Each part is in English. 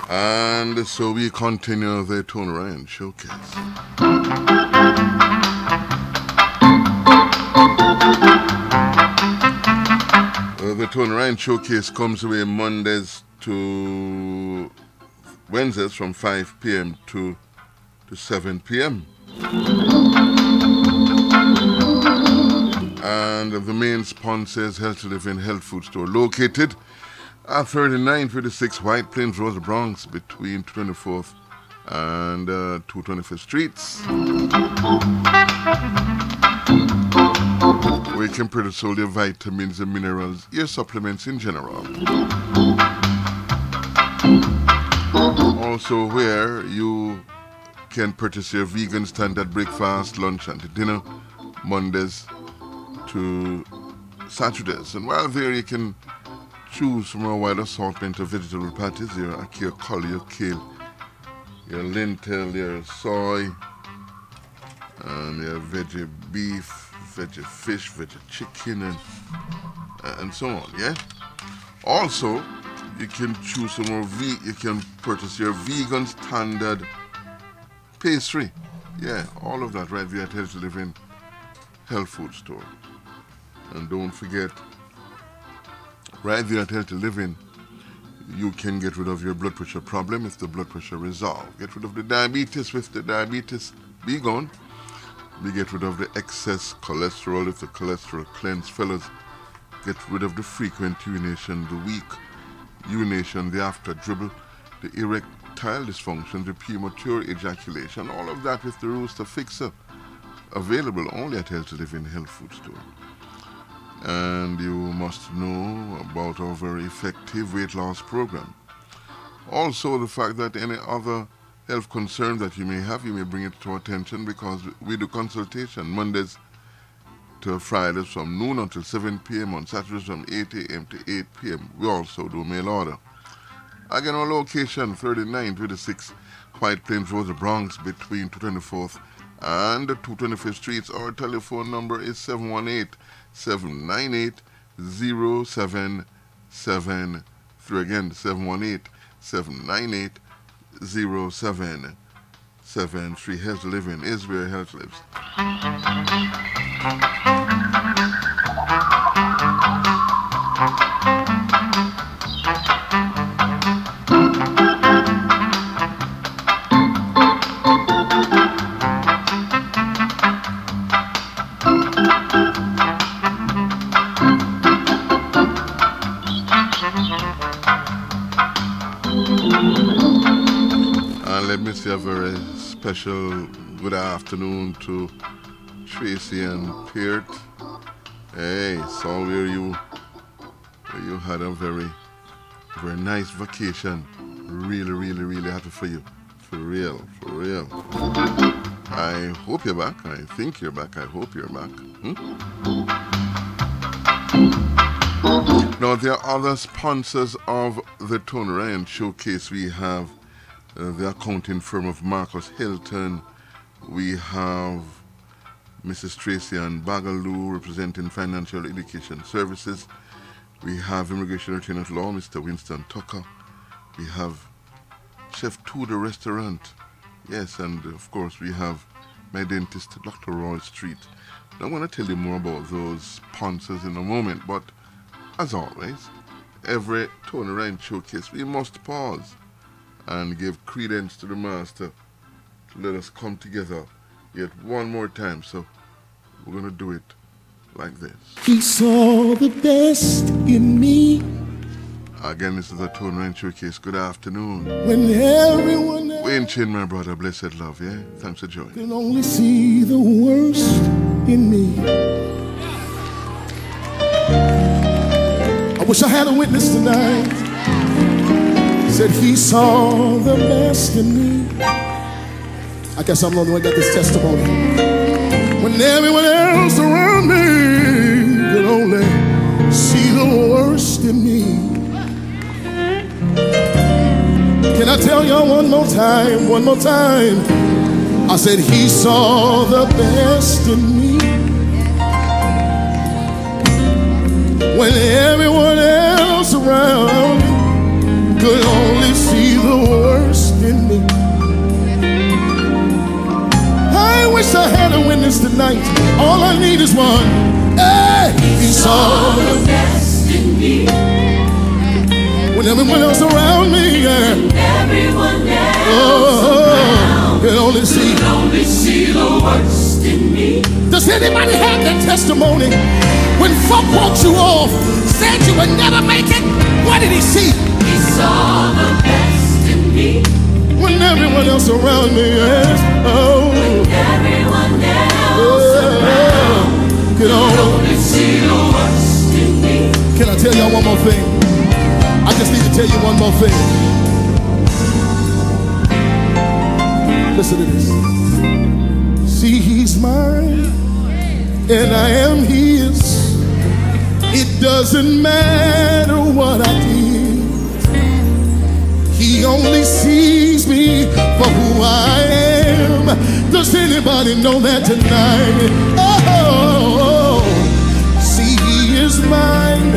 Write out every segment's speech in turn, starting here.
And so we continue the Tony Ryan Showcase. The Tony Ryan Showcase comes away Mondays to Wednesdays from 5 p.m. to 7 p.m. And the main sponsor is Healthy Living Health Food Store, located at 3956 White Plains Road, Bronx, between 24th and 225th Streets. We can produce all your vitamins and minerals, your supplements in general. Also, where you can purchase your vegan standard breakfast, lunch, and dinner, Mondays to Saturdays. And while there, you can choose from a wide assortment of vegetable patties, your cauli, your kale, your lentil, your soy, and your veggie beef, veggie fish, veggie chicken, and so on, yeah? Also, you can choose some more, you can purchase your vegan standard pastry. Yeah, all of that right there at Healthy Living Health Food Store. And don't forget, right there at Healthy Living, you can get rid of your blood pressure problem if the blood pressure resolved. Get rid of the diabetes with the diabetes be gone. We get rid of the excess cholesterol if the cholesterol cleanse. Fellas, get rid of the frequent urination, the weak urination, the after dribble, the erectile dysfunction, the premature ejaculation, all of that with the Rooster Fixer. Available only at Healthy Living Health Food Store. And you must know about our very effective weight loss program. Also, the fact that any other health concern that you may have, you may bring it to our attention, because we do consultation Mondays to Fridays from noon until 7 p.m. on Saturdays from 8 a.m. to 8 p.m. We also do mail order. Again, our location, 3926 White Plains Road, Bronx, between 224th and 225th Streets. Our telephone number is 718-798-0773. Again, 718-798-0773. Health Living is where health lives. let me say a very special good afternoon to Tracy and Peart. Hey, saw where you had a very nice vacation. Really happy for you. For real. I hope you're back. I think you're back. I hope you're back. Now, there are other sponsors of the Tony Ryan Showcase. We have the accounting firm of Marcus Hilton. We have Mrs. Tracy Ann Bagaloo representing Financial Education Services. We have Immigration Attorney at Law, Mr. Winston Tucker. We have Chef Tudor Restaurant. Yes, and of course we have my dentist, Dr. Roy Street. Now, I'm going to tell you more about those sponsors in a moment, but as always, every Tony Ryan Showcase, we must pause and give credence to the Master to let us come together yet one more time. So we're going to do it like this. He saw the best in me. Again, this is the Tony Ryan Showcase. Good afternoon. When everyone else Wayne Chin, my brother, blessed love, yeah? Thanks for joining. can only see the worst in me. I wish I had a witness tonight. Said he saw the best in me. I guess I'm the only one that got this testimony. When everyone else around me could only see the worst in me. Can I tell y'all one more time? I said he saw the best in me. When everyone else around me could only see the worst in me. I wish I had a witness tonight. All I need is one. Hey, he saw the best in me. When everyone else around me, yeah. Everyone else around could only see the worst in me. Does anybody have that testimony? When folk walked you off, said you would never make it, what did he see? He saw the best in me. When everyone else around me, yes. Oh. When everyone else around could only see the worst in me. Can I tell y'all one more thing? I just need to tell you one more thing. Listen to this. See, he's mine, and I am his. It doesn't matter what I did. He only sees me for who I am. Does anybody know that tonight? Oh, see, he is mine,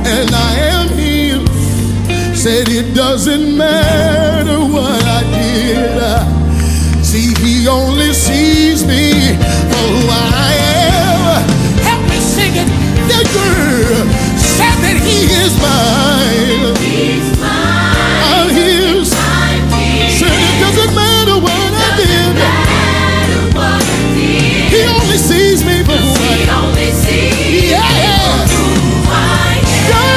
and I am his. Said it doesn't matter what I did. See, he only sees me for who I am. Help me sing it. The girl said that he is mine. He's mine. I'm his. Said it doesn't matter what I did. He only sees me for who I am. He only sees me for who I am.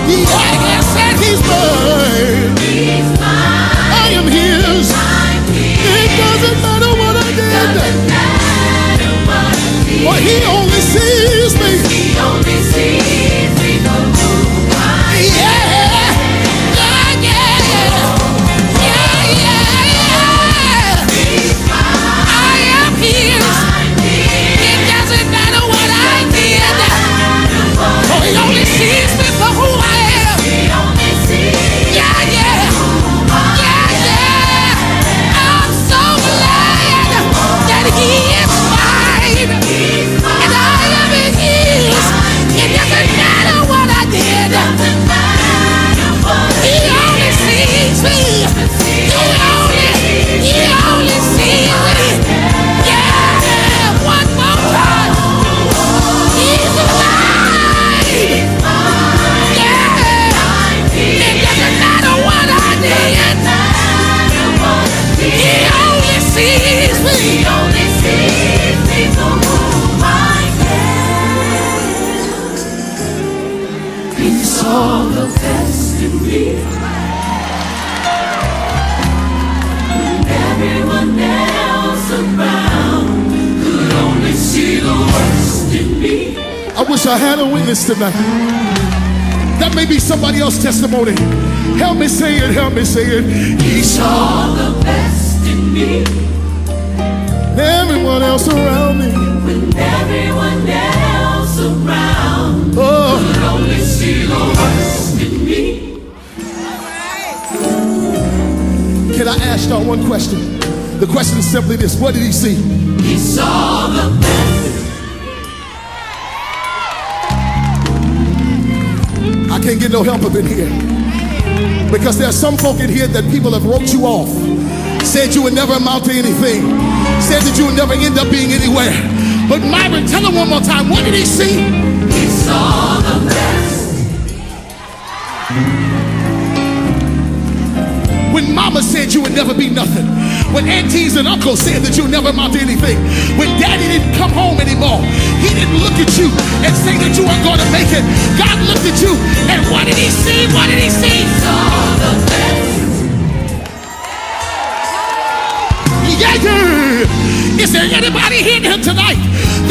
He said he's mine. He's mine. I am his. It doesn't matter what I did. Well, he only sees me. He only sees I wish I had a witness tonight. That may be somebody else's testimony. Help me say it, help me say it. He saw the best in me. Everyone else around me. When everyone else around could only see the worst in me. Can I ask y'all one question? The question is simply this. What did he see? He saw the best. I can't get no help up in here. Because there's some folk in here that people have wrote you off. Said you would never amount to anything. Said that you would never end up being anywhere. But Myron, tell him one more time. What did he see? He saw the best. When mama said you would never be nothing. When aunties and uncles said that you would never amount to anything. When daddy didn't come home anymore. He didn't look at you and say that you weren't going to make it. God looked at you and what did he see? What did he see? He saw the best. Yeah. Is there anybody here tonight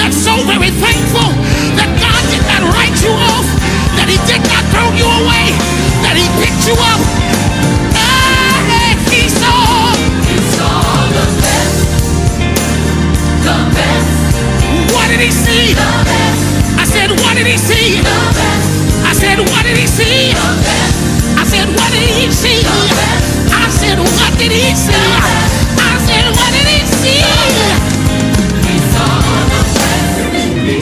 that's so very thankful that God did not write you off, that he did not throw you away, that he picked you up? He saw the best, the best. What did he see? The best. I said, what did he see? The best. I said, what did he see? The best. I said, what did he see? The best. I said, what did he see? I said, what did he see? He saw the best in me.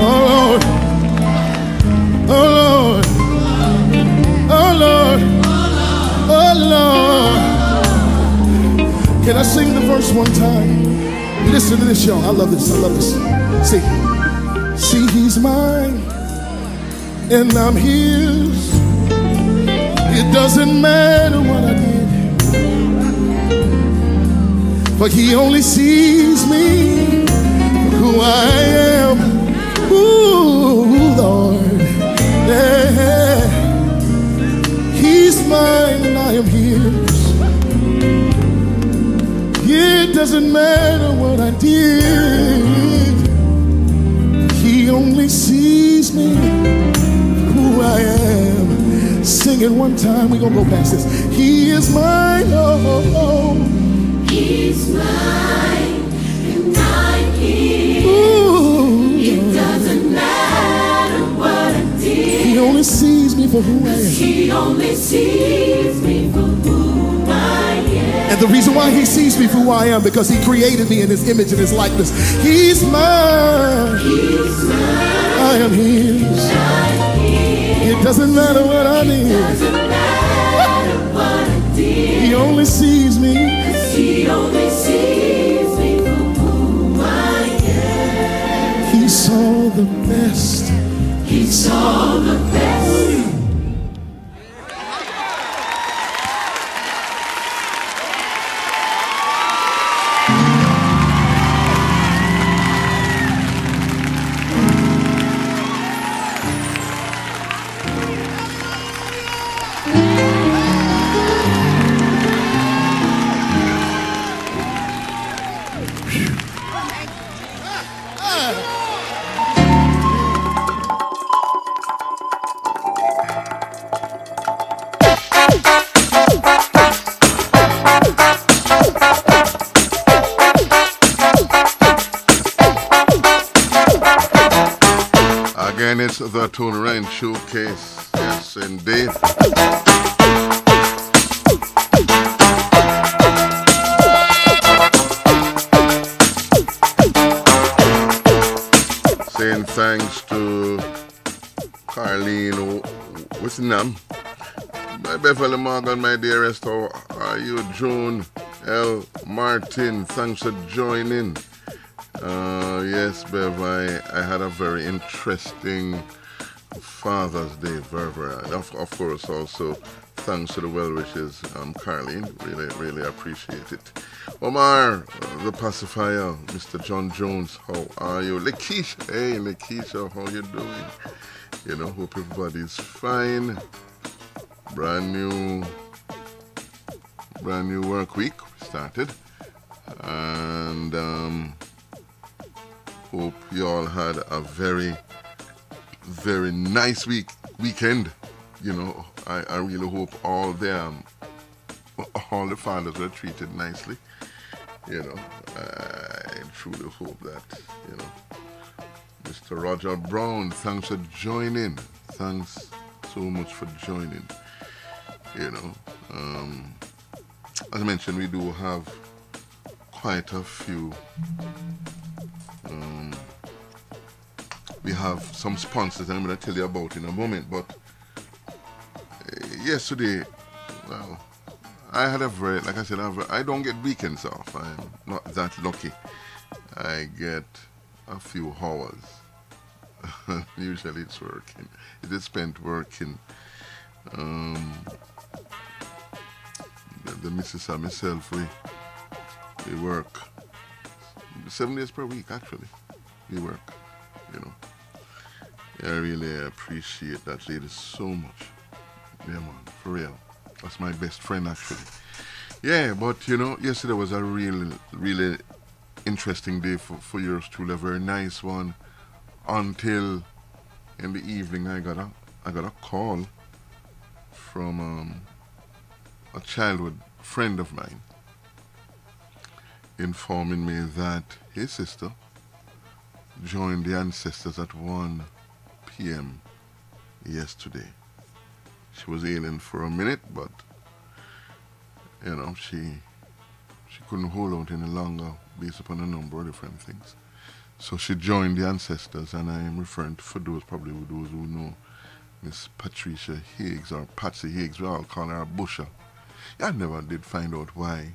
Oh Lord, oh Lord. Oh Lord, oh Lord. Can I sing the verse one time? Listen to this, y'all. I love this, I love this. See, he's mine and I'm his. It doesn't matter what I did, but he only sees me for who I am. Ooh, Lord, yeah. He's mine and I am his. It doesn't matter what I did. He only sees me who I am. Sing it one time. We're going to go past this. He is mine. Oh. He's mine and I'm his. Ooh. It doesn't matter what I did. He only sees me for who I am. He only sees me for who I am. And the reason why he sees me for who I am, because he created me in his image and his likeness. He's mine. He's mine. I am his. It doesn't matter what I did. It doesn't matter what I did. He only sees me. He only sees me for who I am. He saw the best. He saw the best. It's the Tony Ryan Showcase. Yes, indeed. Saying thanks to Carlene, what's the name? My Beverly Morgan, my dearest. How are you? Joan L. Martin, thanks for joining. Yes, Bev, I had a very interesting Father's Day, very. Of course, also thanks to the well wishes, Carlene. Really appreciate it. Omar, the pacifier, Mr. John Jones, how are you? Lakeisha, hey Lakeisha, how you doing? You know, hope everybody's fine. Brand new work week started. And hope you all had a very, very nice weekend. You know, I really hope all the fathers were treated nicely. You know, I truly hope that, you know. Mr. Roger Brown, thanks for joining. Thanks so much for joining. You know, as I mentioned, we do have quite a few. We have some sponsors I'm going to tell you about in a moment. But yesterday, well, I had a very, like I said, I don't get weekends off. I'm not that lucky. I get a few hours. Usually it's working. It is spent working. The missus and myself, we work 7 days per week, actually. We work, you know. I really appreciate that lady so much. Yeah, man, for real. That's my best friend, actually. Yeah, but, you know, yesterday was a really, really interesting day for yours truly. A very nice one. Until in the evening, I got a call from a childhood friend of mine informing me that his sister joined the ancestors at 1 p.m. yesterday. She was ailing for a minute, but you know, she couldn't hold out any longer based upon a number of different things. So she joined the ancestors, and I am referring to, for those who know, Miss Patricia Higgs, or Patsy Higgs. We all call her Busha. I never did find out why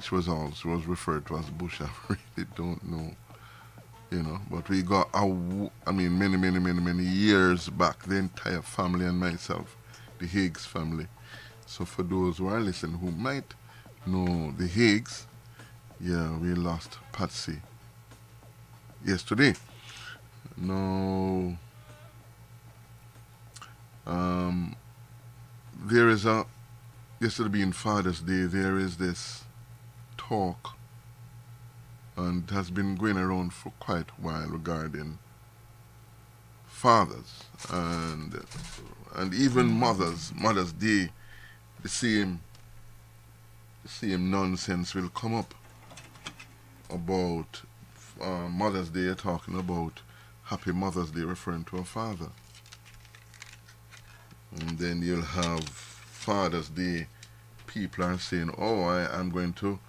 she was referred to as Busha. I really don't know, you know. But we got many years back, the entire family and myself, the Higgs family. So for those who are listening who might know the Higgs, yeah, we lost Patsy yesterday. Now, there is yesterday being Father's Day, there is this talk, and it has been going around for quite a while regarding fathers and even Mother's Day. The same nonsense will come up about Mother's Day, talking about Happy Mother's Day, referring to a father. And then you'll have Father's Day, people are saying, "Oh, I'm going to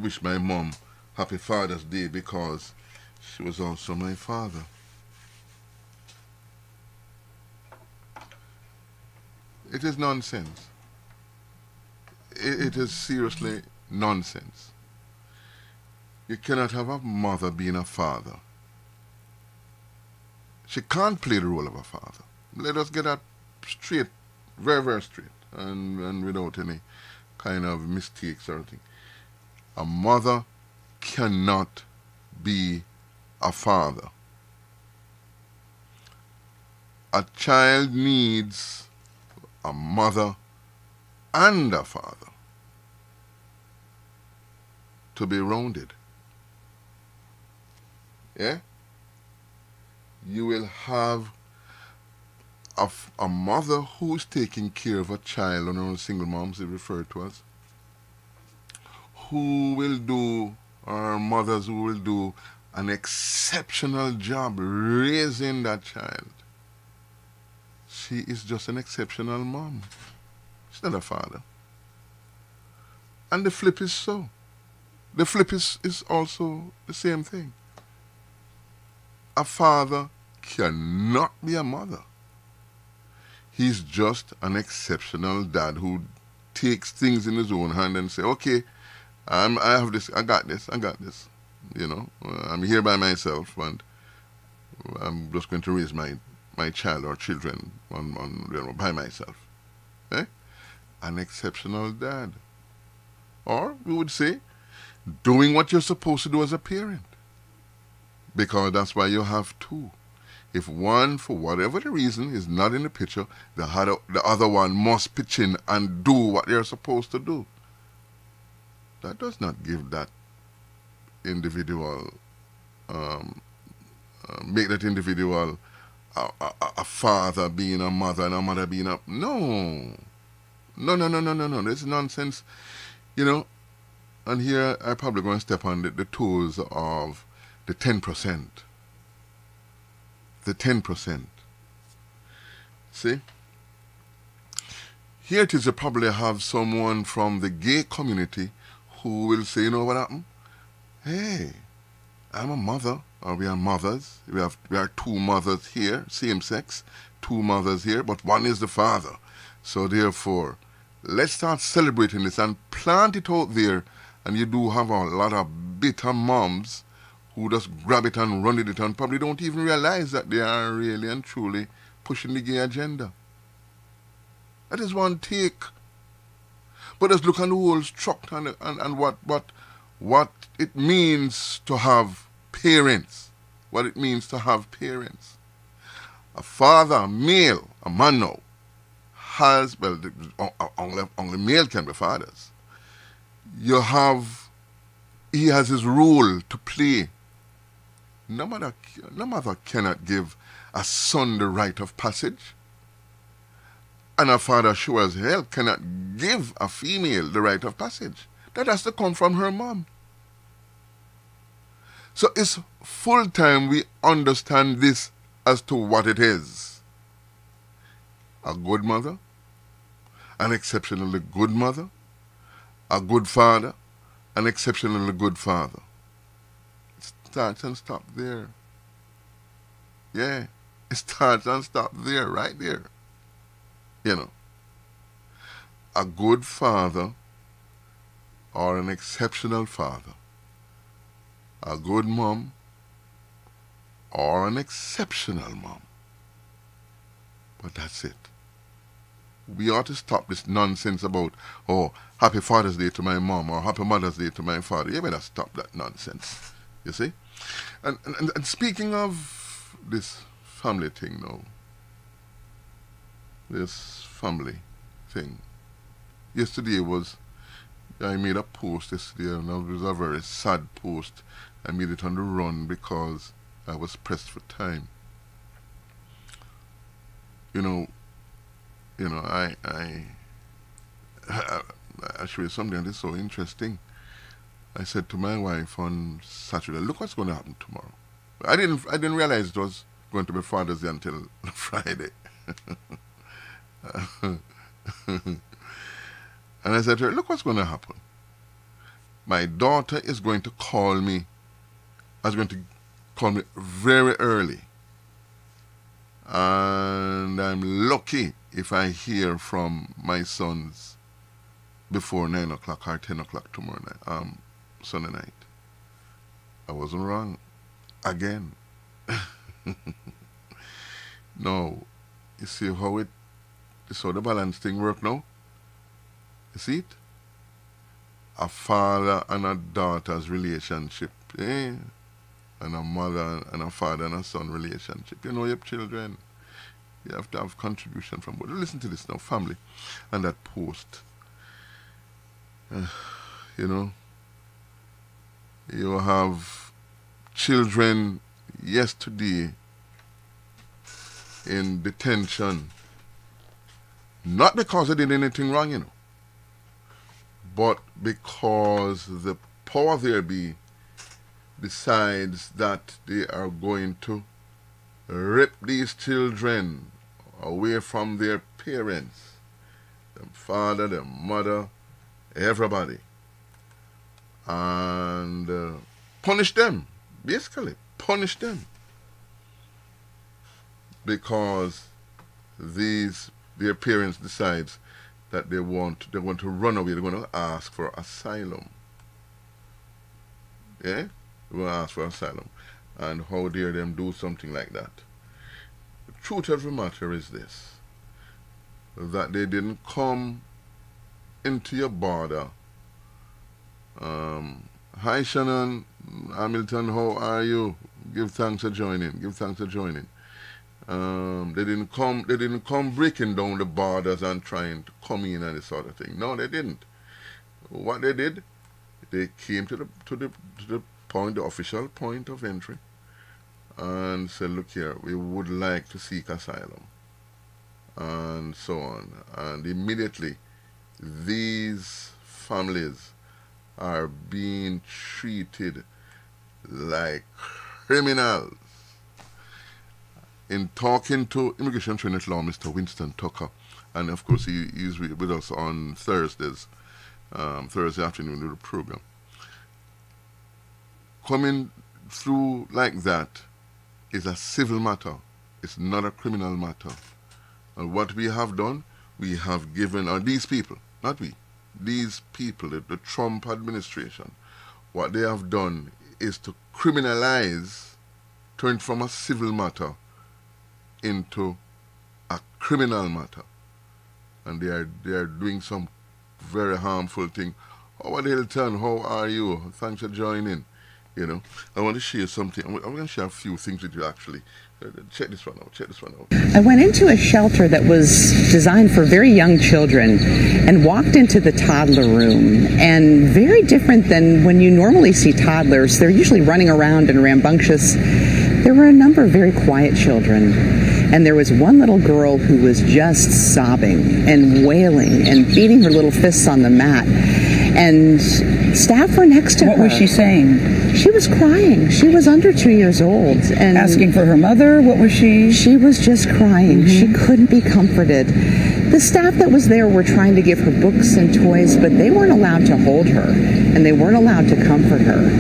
wish my mom Happy Father's Day because she was also my father." It is nonsense. It is seriously nonsense. You cannot have a mother being a father. She can't play the role of a father. Let us get that straight, very, very straight, and without any kind of mistakes or anything. A mother cannot be a father. A child needs a mother and a father to be rounded. Yeah? You will have a mother who's taking care of a child, or single moms they refer to us, who will do, or mothers who will do an exceptional job raising that child. She is just an exceptional mom. She's not a father. And the flip is so. The flip is also the same thing. A father cannot be a mother. He's just an exceptional dad who takes things in his own hand and say, "Okay, I have this, I got this. You know, I'm here by myself, and I'm just going to raise my child or children by myself." Eh? An exceptional dad. Or we would say, doing what you're supposed to do as a parent. Because that's why you have two. If one, for whatever the reason, is not in the picture, the other one must pitch in and do what they're supposed to do. that does not give that individual, make that individual a father being a mother and a mother being a... No. No. This is nonsense. You know, and here I'm probably going to step on the toes of the 10%. The 10%. See? Here it is, you probably have someone from the gay community who will say, you know what happened? Hey, I'm a mother, or we are mothers. We are two mothers here, same sex, two mothers here, but one is the father. So therefore, let's start celebrating this and plant it out there. And you do have a lot of bitter moms who just grab it and run with it and probably don't even realize that they are really and truly pushing the gay agenda. That is one take. But let's look at the whole structure and what it means to have parents. What it means to have parents. A father, a male, a man now, has, well, only male can be fathers. He has his role to play. No mother cannot give a son the rite of passage. And a father sure as hell cannot give a female the rite of passage. That has to come from her mom. So it's full time we understand this as to what it is. A good mother, an exceptionally good mother, a good father, an exceptionally good father. It starts and stops there. Yeah, it starts and stops there, right there. You know, a good father or an exceptional father, a good mom or an exceptional mom. But that's it. We ought to stop this nonsense about, oh, happy Father's Day to my mom or happy Mother's Day to my father. You better stop that nonsense, you see? And speaking of this family thing now, this family thing, yesterday I made a post yesterday, and it was a very sad post. I made it on the run because I was pressed for time. I show you something that is so interesting. I said to my wife on Saturday, look what's going to happen tomorrow. I didn't realize it was going to be Father's Day until Friday. And I said to her, look what's going to happen. My daughter is going to call me, very early. And I'm lucky if I hear from my sons before 9 o'clock or 10 o'clock tomorrow night, Sunday night. I wasn't wrong. Again. No. You see how the balance thing work now? You see it? A father and a daughter's relationship, eh? And a mother and a father and a son relationship. You know your children. You have to have contribution from both. Listen to this now, family. And that post. You have children yesterday in detention. Not because they did anything wrong, but because the power there be decides that they are going to rip these children away from their parents, their father, their mother, everybody, and punish them, basically punish them, because their parents decides that they want to run away, they're going to ask for asylum. Yeah? They're going to ask for asylum. And how dare them do something like that? The truth of the matter is this, that they didn't come into your border. Hi Shannon, Hamilton, how are you? Give thanks for joining. Give thanks for joining. They didn't come breaking down the borders and trying to come in and this sort of thing. No, they didn't. What they did, They came to the point, the official point of entry, and said, "Look here, we would like to seek asylum," and so on. And immediately, these families are being treated like criminals. In talking to Immigration Training Law, Mr. Winston Tucker, and of course he's with us on Thursdays, Thursday afternoon with the program. Coming through like that is a civil matter. It's not a criminal matter. And what we have done, we have given, these people, not we, these people, the Trump administration, what they have done is to criminalize, turn from a civil matter into a criminal matter. And they are doing some very harmful thing. Oh, what Hilton, how are you? Thanks for joining. You know, I want to share something. I'm going to share a few things with you actually. Check this one out. Check this one out. I went into a shelter that was designed for very young children and walked into the toddler room. And very different than when you normally see toddlers. They're usually running around and rambunctious. There were a number of very quiet children. And there was one little girl who was just sobbing and wailing and beating her little fists on the mat. And staff were next to her. What was she saying? She was crying. She was under 2 years old. And asking for her mother? What was she? She was just crying. She couldn't be comforted. The staff that was there were trying to give her books and toys, but they weren't allowed to hold her, and they weren't allowed to comfort her.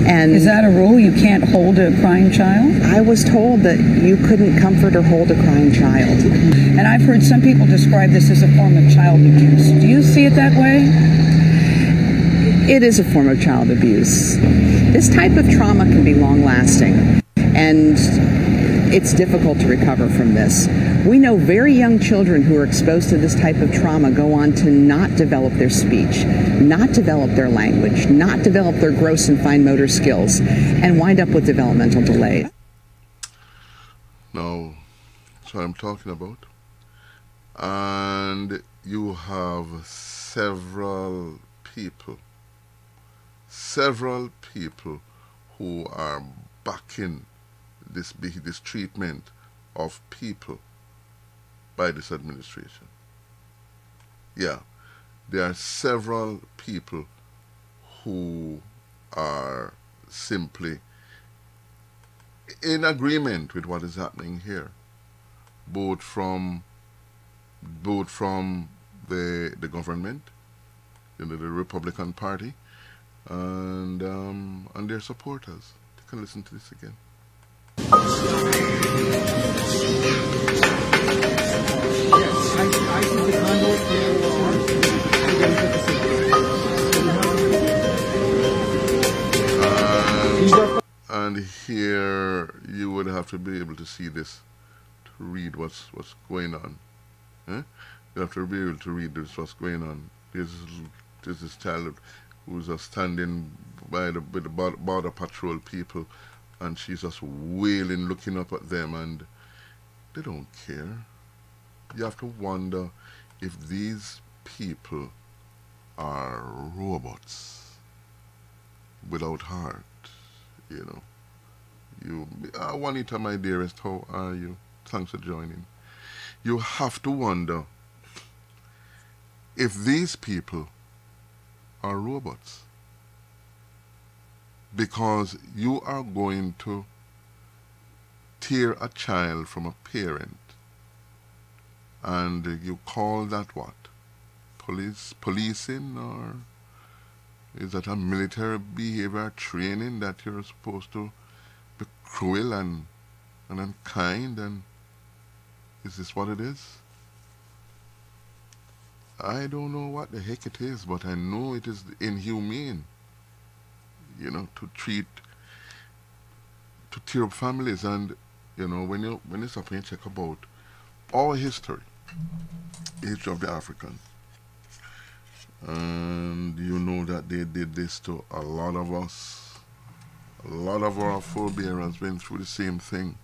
And is that a rule? You can't hold a crying child? I was told that you couldn't comfort or hold a crying child. And I've heard some people describe this as a form of child abuse. Do you see it that way? It is a form of child abuse. This type of trauma can be long-lasting, and it's difficult to recover from this. We know very young children who are exposed to this type of trauma go on to not develop their speech, not develop their language, not develop their gross and fine motor skills, and wind up with developmental delays. Now, that's what I'm talking about. And you have several people who are backing this treatment of people by this administration. Yeah, there are several people who are simply in agreement with what is happening here, both from the government, the Republican Party, and their supporters. You can listen to this again. And here you would have to be able to see this to read what's going on. Eh? You have to be able to read this, what's going on. This is child who's standing by the border patrol people, and she's just wailing, looking up at them, and they don't care. You have to wonder if these people are robots without heart, you know. Juanita, my dearest, how are you? Thanks for joining. You have to wonder if these people are robots, because you are going to tear a child from a parent, and you call that what? Policing, or is that a military behavior training that you're supposed to be cruel and unkind? And is this what it is? I don't know what the heck it is, but I know it is inhumane, you know, to tear up families. And you know, when you stop and check about our history of the African, and you know that they did this to a lot of us. A lot of our forebearers went through the same thing,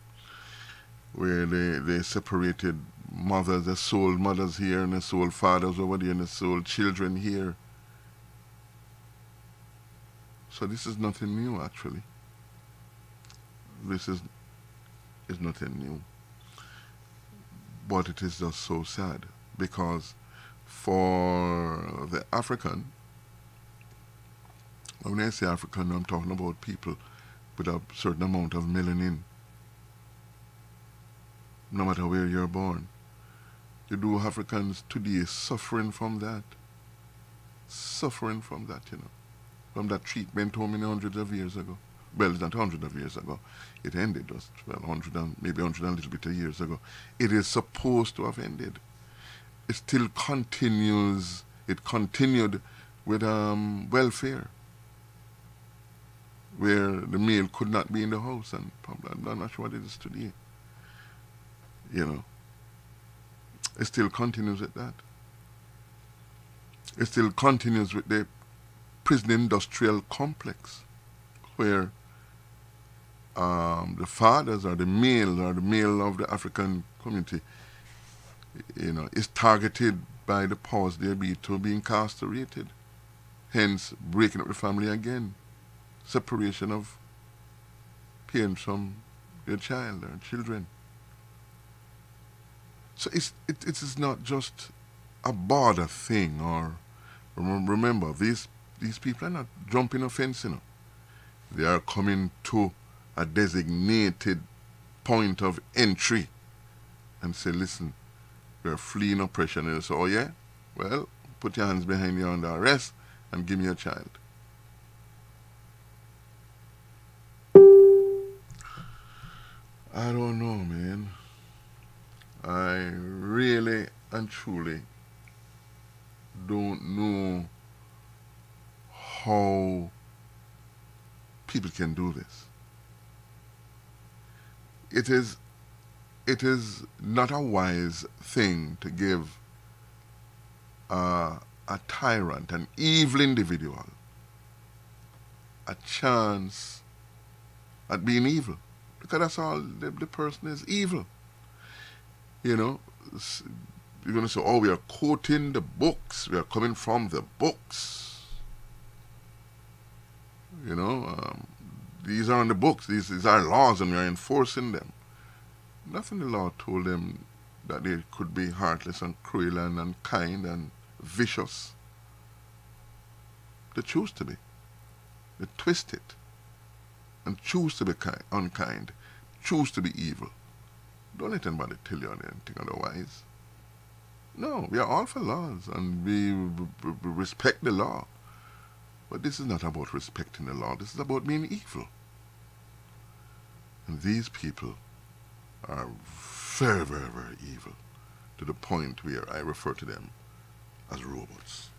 where they separated mothers. They sold mothers here, and they sold fathers over there, and they sold children here. So this is nothing new, actually. This is nothing new. But it is just so sad, because for the African, when I say African, I'm talking about people with a certain amount of melanin, no matter where you're born. You do Africans today suffering from that. Suffering from that, you know. From that treatment how many hundreds of years ago. Well, it's not hundreds of years ago. It ended just, well, 100 and maybe 100 and a little bit of years ago. It is supposed to have ended. It still continues. It continued with welfare, where the male could not be in the house, and I'm not sure what it is today. You know, it still continues with that. It still continues with the prison industrial complex, where the fathers or the male of the African community, you know, is targeted by the powers there be to be incarcerated, hence breaking up the family again, separation of parents from their child or children. So it is not just a border thing, or remember, these people are not jumping a fence, you know. They are coming to a designated point of entry and say, listen, you're fleeing oppression. And they say, oh yeah? Well, put your hands behind you under arrest and give me your child. I don't know, man. I really and truly don't know how people can do this. It is not a wise thing to give a tyrant, an evil individual, a chance at being evil, because that's all the person is, evil. You know, you're going to say, oh, we are quoting the books, we are coming from the books. You know, these are in the books, these are laws, and we are enforcing them. Nothing the law told them that they could be heartless and cruel and unkind and vicious. They choose to be. They twist it and choose to be unkind, choose to be evil. Don't let anybody tell you anything otherwise. No, we are all for laws, and we respect the law. But this is not about respecting the law. This is about being evil. And these people are very, very, very evil, to the point where I refer to them as robots.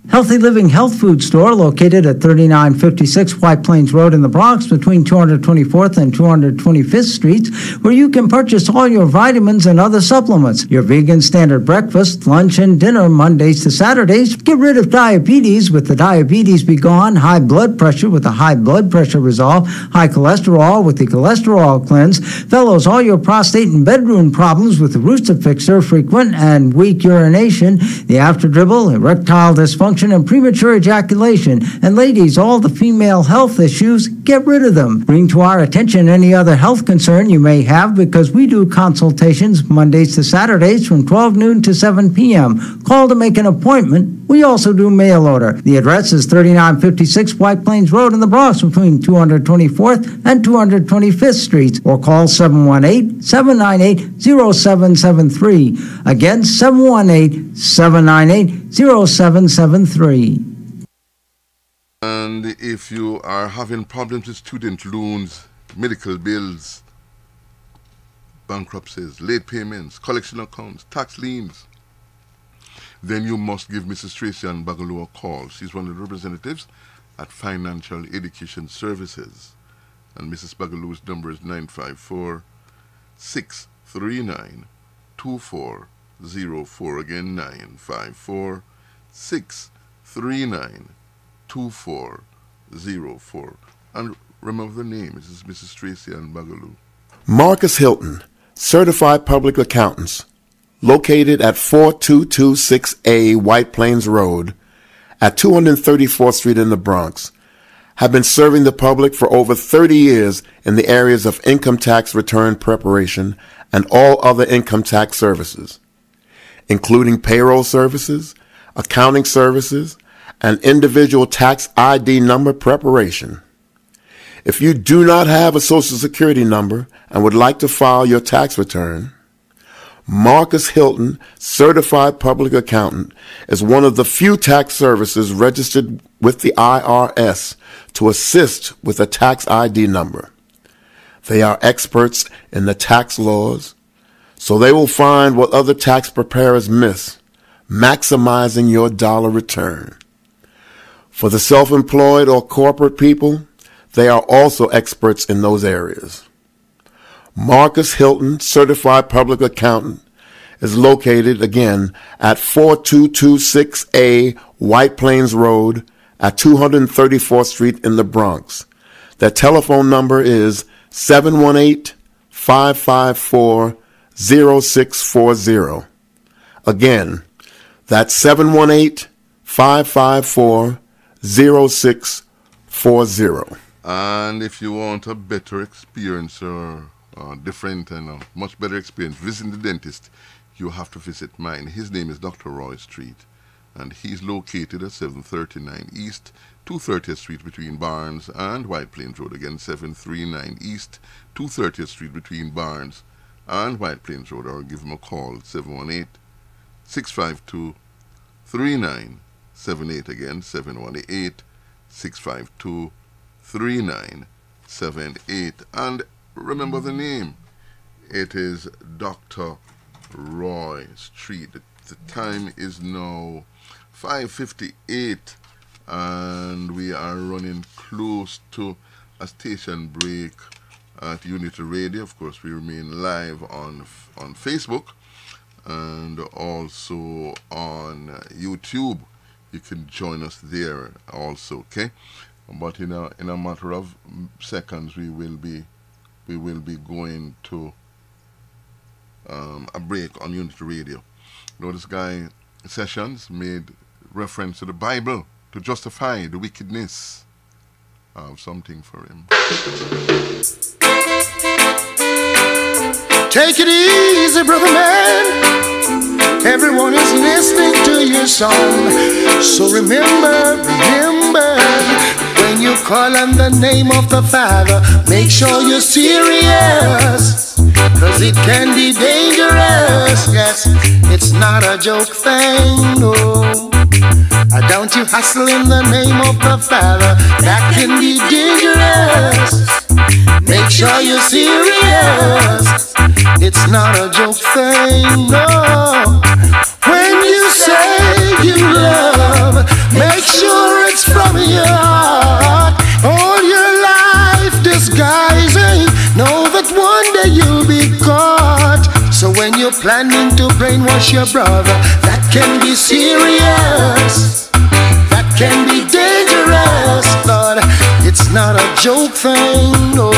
Healthy Living Health Food Store, located at 3956 White Plains Road in the Bronx, between 224th and 225th Streets, where you can purchase all your vitamins and other supplements. Your vegan standard breakfast, lunch, and dinner Mondays to Saturdays. Get rid of diabetes with the Diabetes Be Gone, high blood pressure with the High Blood Pressure Resolve, high cholesterol with the Cholesterol Cleanse. Fellows, all your prostate and bedroom problems with the Rooster Fixer, frequent and weak urination, the after dribble, erectile dysfunction, and premature ejaculation. And ladies, all the female health issues, get rid of them. Bring to our attention any other health concern you may have, because we do consultations Mondays to Saturdays from 12 noon to 7 p.m. Call to make an appointment. We also do mail order. The address is 3956 White Plains Road in the Bronx, between 224th and 225th Streets, or call 718-798-0773. Again, 718-798-0773. And if you are having problems with student loans, medical bills, bankruptcies, late payments, collection accounts, tax liens, then you must give Mrs. Tracy Ann Bagaloo a call. She's one of the representatives at Financial Education Services. And Mrs. Bagaloo's number is 954-639-2404. Again, 954-639-2404. And remember the name, this is Mrs. Tracy Ann Bagaloo. Marcus Hilton, Certified Public Accountants, located at 4226A White Plains Road at 234th Street in the Bronx. have been serving the public for over 30 years in the areas of income tax return preparation and all other income tax services, including payroll services, accounting services, and individual tax ID number preparation. If you do not have a Social Security number and would like to file your tax return, Marcus Hilton, Certified Public Accountant, is one of the few tax services registered with the IRS to assist with a tax ID number. They are experts in the tax laws, so they will find what other tax preparers miss, maximizing your dollar return. For the self-employed or corporate people, they are also experts in those areas. Marcus Hilton, Certified Public Accountant, is located again at 4226A White Plains Road at 234th Street in the Bronx. Their telephone number is 718-554-0640. Again, that's 718-554-0640. And if you want a better experience or different and much better experience visiting the dentist, you have to visit mine. His name is Dr. Roy Street, and he's located at 739 East, 230th Street between Barnes and White Plains Road. Again, 739 East, 230th Street between Barnes and White Plains Road, or give him a call, 718-652-3978. Again, 718-652-3978. And remember the name. It is Dr. Roy Street. The time is now 5:58, and we are running close to a station break at Unity Radio. Of course, we remain live on Facebook and also on YouTube. You can join us there also, okay? But in a matter of seconds, we will be going to a break on Unity Radio. You know, this guy Sessions made reference to the Bible to justify the wickedness of something for him. Take it easy, brother man. Everyone is listening to your song. So remember, when you call on the name of the Father, make sure you're serious, 'cause it can be dangerous. Yes, it's not a joke thing, no. Don't you hustle in the name of the Father, that can be dangerous. Make sure you're serious, it's not a joke thing, no. When you say you love, make sure it's from your heart. All your life disguising, know that one day you'll be caught. So when you're planning to brainwash your brother, that can be serious, that can be dangerous, Lord. It's not a joke thing, no.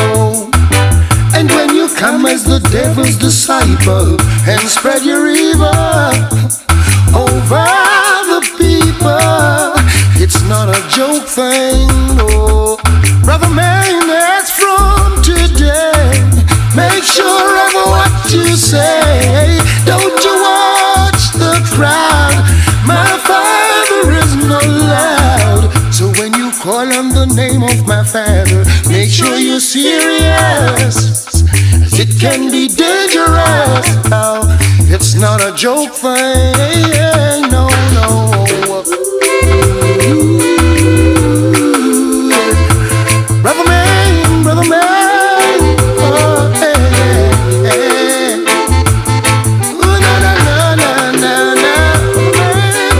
And when you come as the devil's disciple and spread your evil over the people, it's not a joke thing, no. Brother man, that's from today. Make sure of what you say. Don't you watch the crowd. My Father is not loud. So when you call on the name of my Father, make sure you're serious, as it can be dangerous. Oh, it's not a joke thing, no, no. Brother man, oh, hey, hey. Ooh, na, na, na, na, na,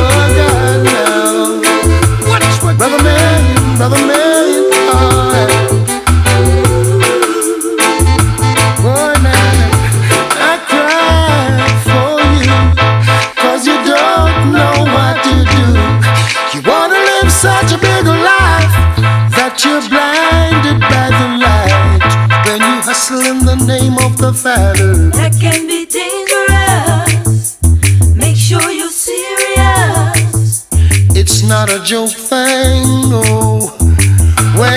oh, God, no. Brother man, oh, hey. Oh, na, I cry for you, 'cause you don't know what to do. You wanna live such a big life that you're blinded by the light. When you hustle in the name of the Father, that can be dangerous. Make sure you're serious. It's not a joke thing, no. When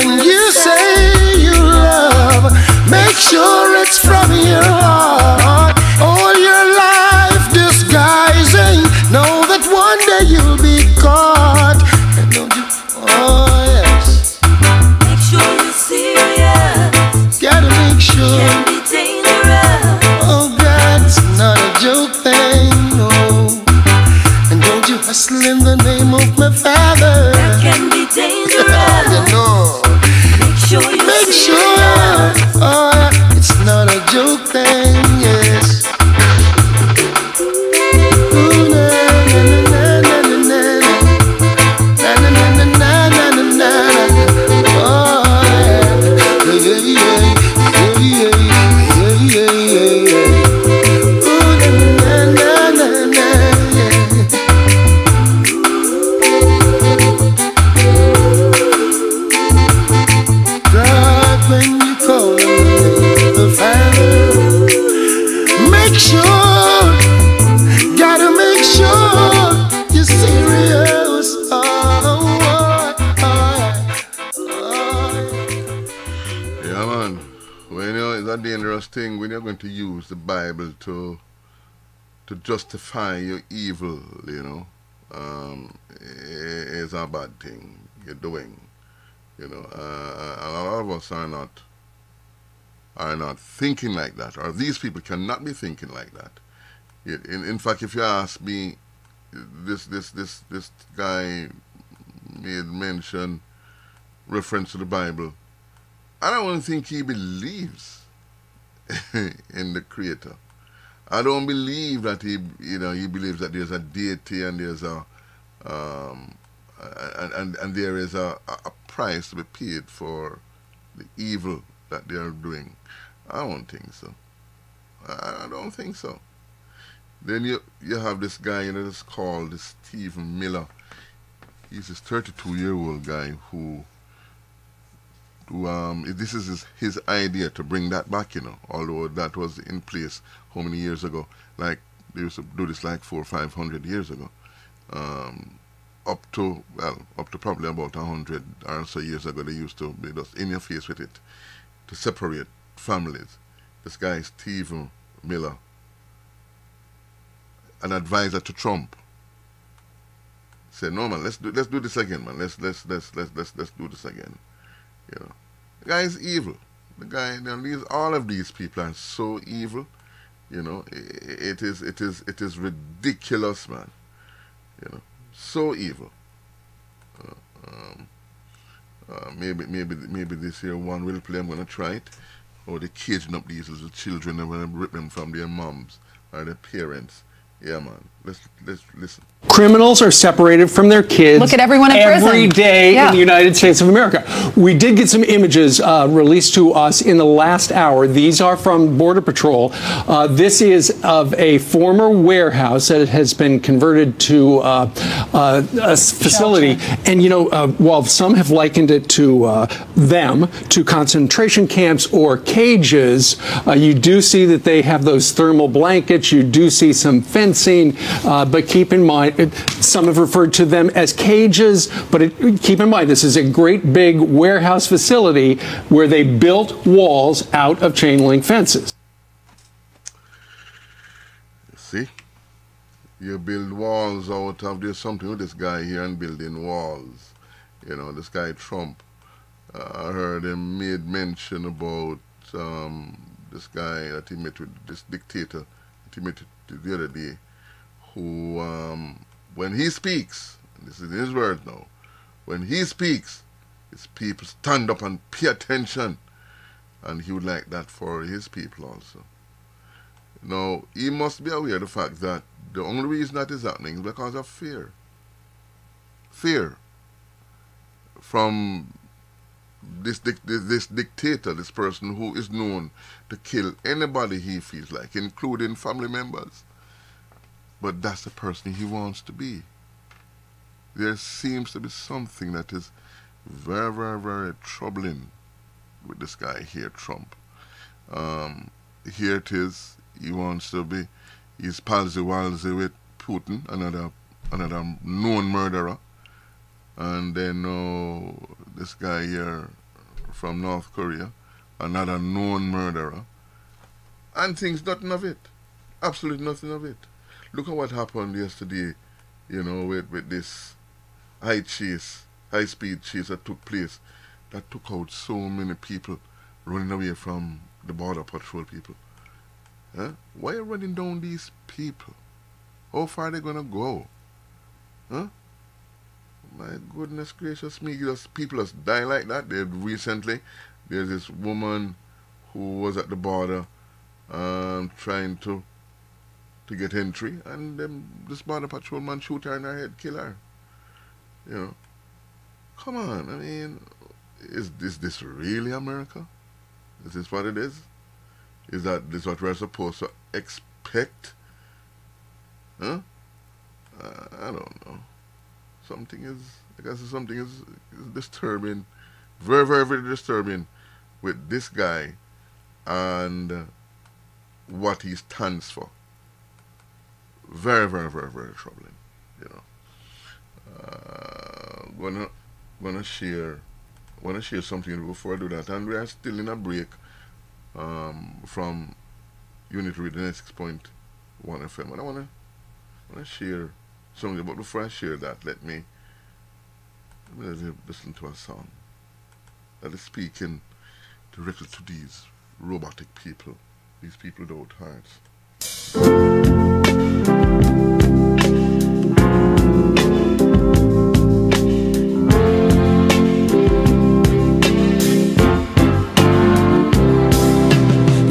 no. Make sure, oh, it's not a joke thing, yes. Ooh, na na na na na na na na na na na na na. Oh, yeah, yeah, yeah, yeah, yeah, yeah, yeah. Ooh, na na na na yeah. God, when you call the Father, make sure, gotta make sure you're serious. Yeah, man. Well, you know, it's a dangerous thing when you're going to use the Bible to justify your evil, you know. It's a bad thing you're doing. You know, a lot of us are not thinking like that, or these people cannot be thinking like that. In fact, if you ask me, this guy made mention, reference to the Bible. I don't think he believes in the Creator. I don't believe that he believes that there's a deity and there's a and there is a price to be paid for the evil that they are doing. I don't think so. I don't think so. Then you have this guy, you know, that's called Stephen Miller. He's this 32-year-old guy who this is his idea to bring that back, you know, although that was in place how many years ago? Like, they used to do this like 400 or 500 years ago. Up to probably about 100 or so years ago, they used to be just in your face with it to separate families. This guy, Stephen Miller, an advisor to Trump, said, "No, man, let's do this again, man. Let's do this again." You know, the guy is evil. The guy, you know, all of these people are so evil. You know, it is ridiculous, man. You know, so evil. Maybe this year one will play. I'm gonna try it. Or they caging up these little children and gonna rip them from their moms or their parents. Yeah, man. Let's listen. Criminals are separated from their kids. Look at everyone in prison. Every day in the United States of America. We did get some images released to us in the last hour. These are from Border Patrol. This is of a former warehouse that has been converted to a facility. Shelter. And, you know, while some have likened it to to concentration camps or cages, you do see that they have those thermal blankets. You do see some fencing. But keep in mind, some have referred to them as cages, but keep in mind, this is a great big warehouse facility where they built walls out of chain link fences. See? You build walls out of, there's something with this guy here and building walls. You know, this guy Trump, I heard him made mention about this guy that he met with, this dictator that he met the other day, who, when he speaks, and this is his word now, when he speaks, his people stand up and pay attention, and he would like that for his people also. Now, he must be aware of the fact that the only reason that is happening is because of fear. Fear from this dictator, this person who is known to kill anybody he feels like, including family members. But that's the person he wants to be. There seems to be something that is very, very, very troubling with this guy here, Trump. Here it is. He wants to be, he's palsy-walsy with Putin, another known murderer. And then this guy here from North Korea, another known murderer. And things, nothing of it. Absolutely nothing of it. Look at what happened yesterday, you know, with this high-speed chase that took place, that took out so many people running away from the border patrol people. Huh? Why are you running down these people? How far are they going to go? Huh? My goodness gracious me, people just die like that. Recently, there's this woman who was at the border trying to get entry, and this border patrolman shoot her in her head, kill her. You know, come on. I mean, is this really America? Is this what it is? Is that this what we're supposed to expect? Huh? I don't know. Something is disturbing, very, very, very disturbing with this guy and what he stands for. Very, very, very, very troubling. You know, gonna share something before I do that, and we are still in a break from Unit Radio 96.1 FM, and I wanna share something. But before I share that, let me listen to a song that is speaking directly to these robotic people, these people without hearts.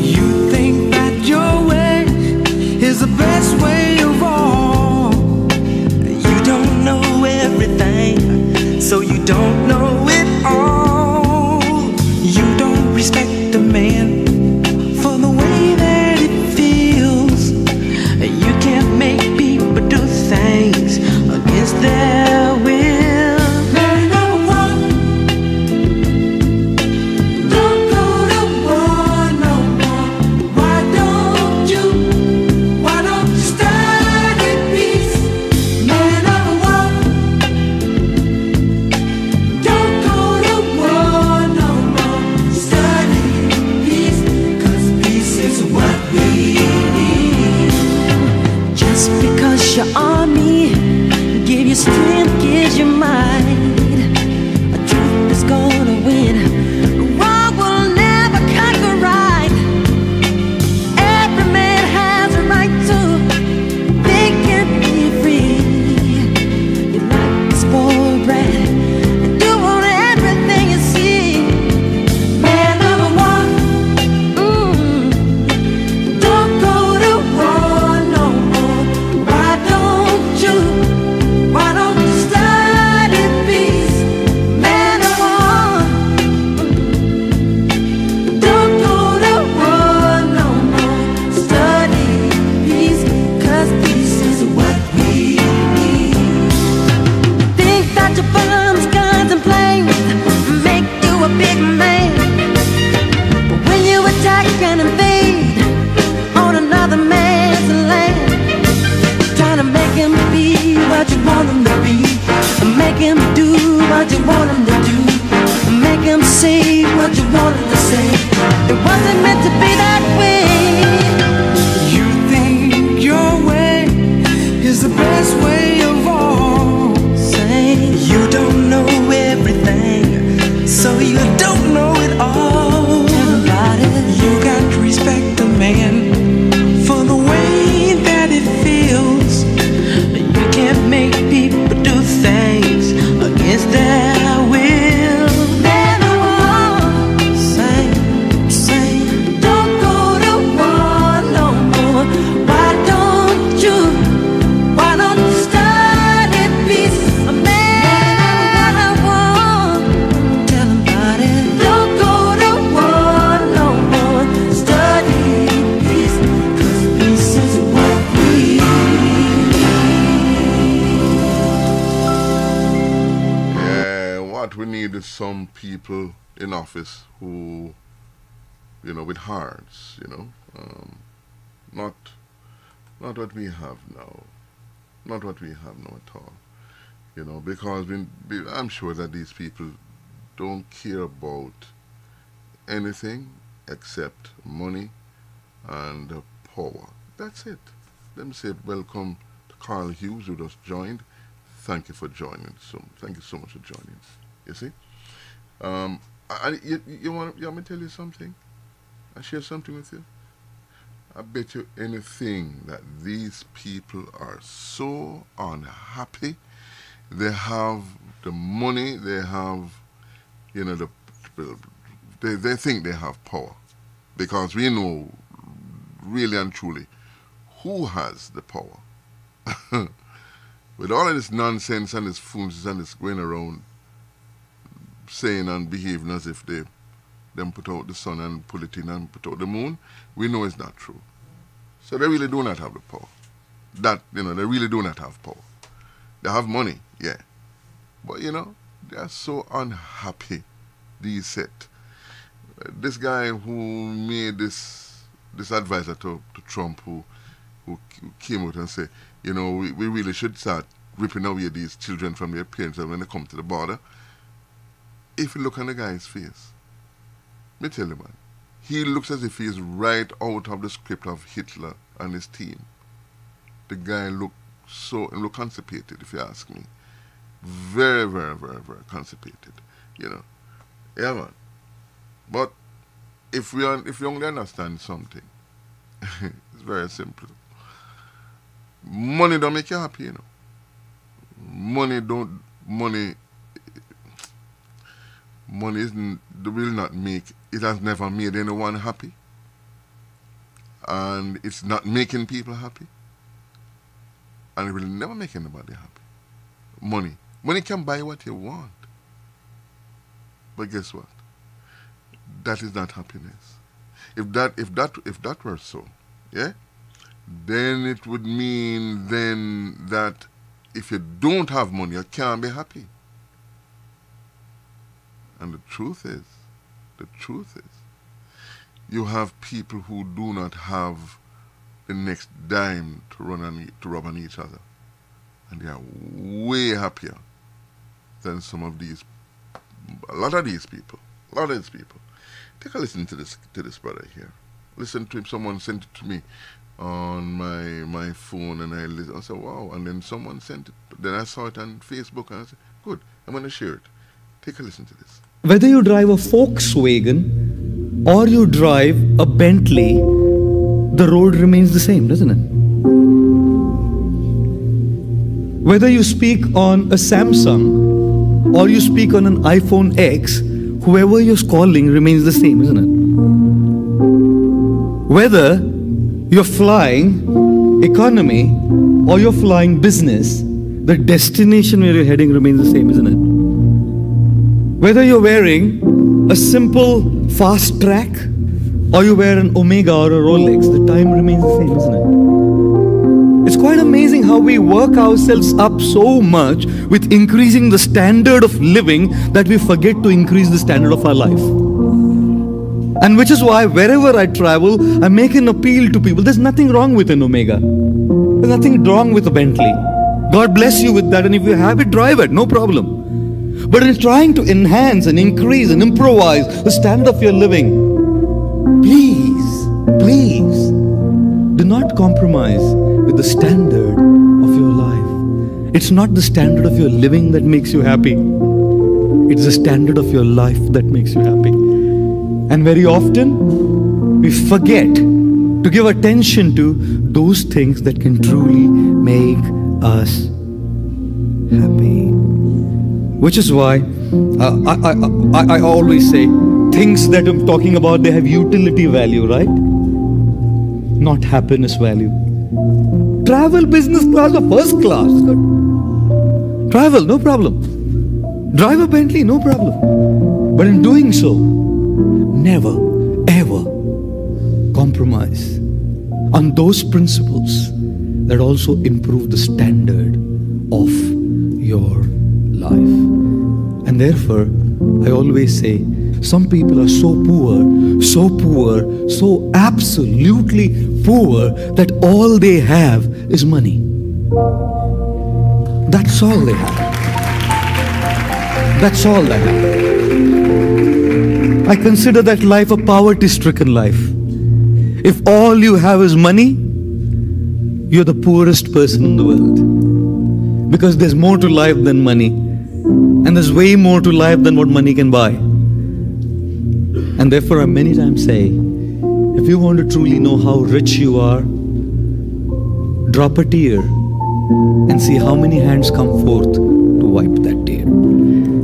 You think that your way is the best way of all. You don't know everything, so you don't know it all. You don't respect a man for the way that it feels. You can't make people do things against their will. Man of war, don't go to war no more. Why don't you study peace? Man of war, don't go to war no more. Study peace, 'cause peace is what we need. Just because your army give you strength, gives you might, a truth is gonna win. Wrong will never conquer right. Every man has a right to think and be free. You like to spoil brat and do on everything you see. Man of war, don't go to war no more. Why don't you study peace? Man of war, don't go to war no more. Study peace, 'cause peace is what we need. Think that your bombs, guns, and planes make you a big man, but when you attack and invade on another man's land, trying to make him be what you want him to be, make him do what you want him to do, make him say what you want him to say. It wasn't meant to be that way. You think your way is the best way of all. Say you don't know everything, so you don't know it all. You got to respect a man for the way that it feels. You can't make people do things against their will. Man of war, say, don't go to war no more. Why don't you study peace? A man of war, tell him about it. Don't go to war no more. Study peace, 'cause peace is what we need. Yeah, what we need is some people in office who, with hearts, not what we have now, not what we have now at all, because I'm sure that these people don't care about anything except money and power. That's it. Let me say welcome to Carl Hughes, who just joined. Thank you for joining. Thank you so much for joining. You see, you want me to tell you something? I share something with you. I bet you anything that these people are so unhappy. They have the money they have, you know, they think they have power. Because we know, really and truly, who has the power. With all of this nonsense and this foolishness and this going around saying and behaving as if they put out the sun and pull it in and put out the moon, we know it's not true. So they really do not have the power. That, you know, they really do not have power. They have money, yeah. But, you know, they are so unhappy, these set. This guy who made this advisor to Trump who came out and said, you know, we really should start ripping away these children from their parents when they come to the border. If you look on the guy's face, me tell you, man, he looks as if he is right out of the script of Hitler and his team. The guy look constipated, if you ask me. Very, very, very, very constipated, you know. Yeah, man. But if you only understand something, it's very simple. Money don't make you happy, you know. Money will not make, it has never made anyone happy. And it's not making people happy. And it will never make anybody happy. Money can buy what you want. But guess what? That is not happiness. If that were so, yeah, then it would mean then that if you don't have money, you can't be happy. And the truth is, you have people who do not have the next dime to rub on each other. And they are way happier than a lot of these people. Take a listen to this brother here. Listen to him. Someone sent it to me on my phone, and I listened. I said, wow. And then someone sent it. Then I saw it on Facebook, and I said, good, I'm going to share it. Take a listen to this. Whether you drive a Volkswagen or you drive a Bentley, the road remains the same, doesn't it? Whether you speak on a Samsung or you speak on an iPhone X, whoever you're calling remains the same, isn't it? Whether you're flying economy or you're flying business, the destination where you're heading remains the same, isn't it? Whether you're wearing a simple fast track or you wear an Omega or a Rolex, the time remains the same, isn't it? It's quite amazing how we work ourselves up so much with increasing the standard of living that we forget to increase the standard of our life. And which is why wherever I travel, I make an appeal to people. There's nothing wrong with an Omega. There's nothing wrong with a Bentley. God bless you with that, and if you have it, drive it, no problem. But in trying to enhance and increase and improvise the standard of your living, please, do not compromise with the standard of your life. It's not the standard of your living that makes you happy. It's the standard of your life that makes you happy. And very often, we forget to give attention to those things that can truly make us happy. Which is why I always say, things that I'm talking about, they have utility value, right? Not happiness value. Travel business class or first class. Travel, no problem. Drive a Bentley, no problem. But in doing so, never, ever compromise on those principles that also improve the standard of your life. And therefore, I always say, some people are so poor, so absolutely poor that all they have is money. That's all they have. That's all they have. I consider that life a poverty-stricken life. If all you have is money, you're the poorest person in the world. Because there's more to life than money. And there's way more to life than what money can buy. And therefore I many times say, if you want to truly know how rich you are, drop a tear and see how many hands come forth to wipe that tear.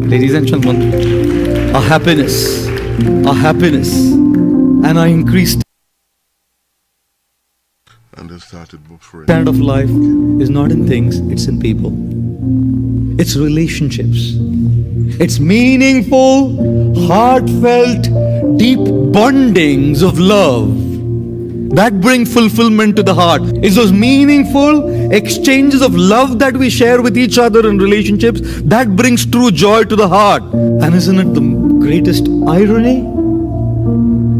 Ladies and gentlemen, our happiness, and our increased And they started for it. standard of life is not in things, it's in people. It's relationships. It's meaningful, heartfelt, deep bondings of love that bring fulfillment to the heart. It's those meaningful exchanges of love that we share with each other in relationships that brings true joy to the heart. And isn't it the greatest irony?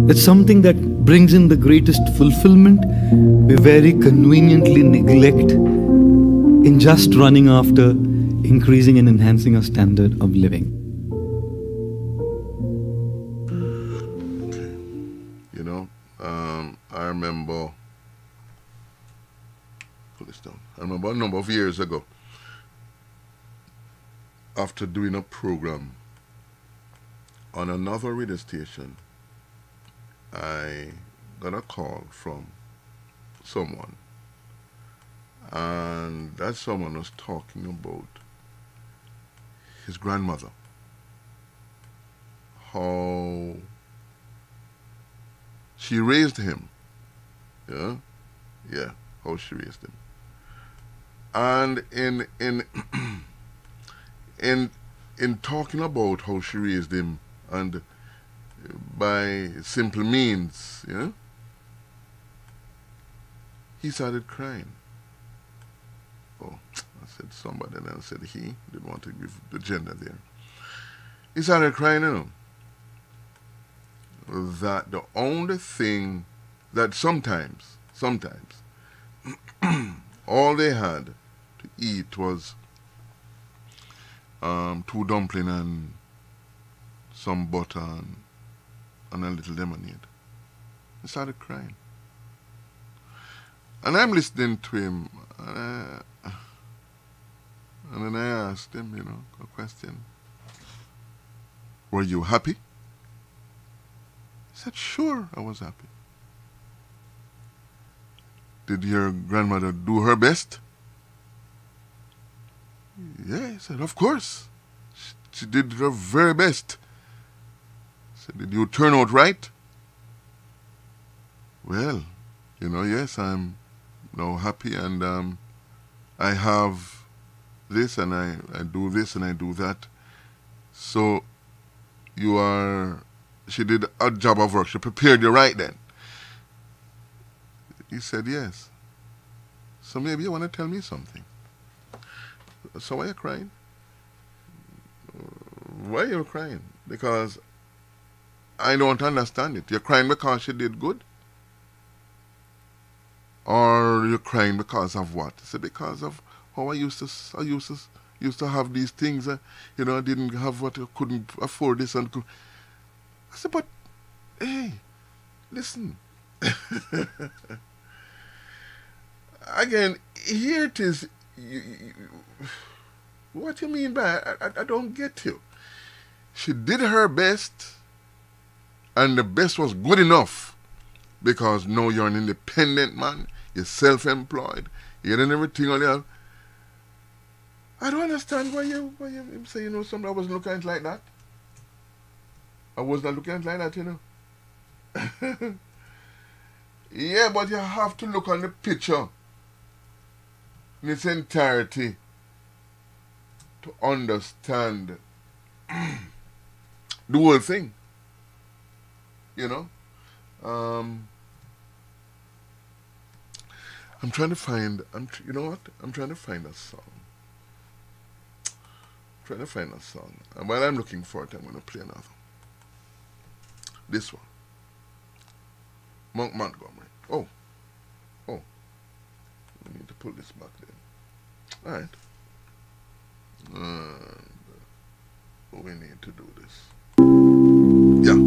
It's something that brings in the greatest fulfillment we very conveniently neglect in just running after increasing and enhancing our standard of living. You know, I remember, pull this down. I remember a number of years ago, after doing a program on another radio station, I got a call from someone, and that someone was talking about his grandmother, how she raised him, how she raised him, and in talking about how she raised him, and by simple means, he started crying. Oh, I said somebody, and I said he, didn't want to give the gender there. He started crying, that the only thing that sometimes, all they had to eat was 2 dumplings and some butter and a little lemonade. He started crying. And I'm listening to him, and then I asked him, a question. Were you happy? He said, sure, I was happy. Did your grandmother do her best? Yeah, he said, of course. She did her very best. He said, did you turn out right? Well, yes, I'm now happy, and I have this, and I do this, and I do that. So she did a job of work. She prepared you right then. He said, yes. So maybe you want to tell me something. So why are you crying? Why are you crying? Because I don't understand it. You're crying because she did good? Or you're crying because of what? I said, because of how I used to have these things. I didn't have what I couldn't afford this and I said, but hey, listen. Again, here it is. What you mean by I don't get you. She did her best, and the best was good enough, because now you're an independent man, you're self-employed, you're doing everything on you. I don't understand why you say, something I wasn't looking at it like that. I was not looking at it like that, Yeah, but you have to look on the picture in its entirety to understand the whole thing. I'm trying to find, I'm trying to find a song. And while I'm looking for it, I'm going to play another. This one. Monk Montgomery. Oh. We need to pull this back then. Alright. And we need to do this. Yeah.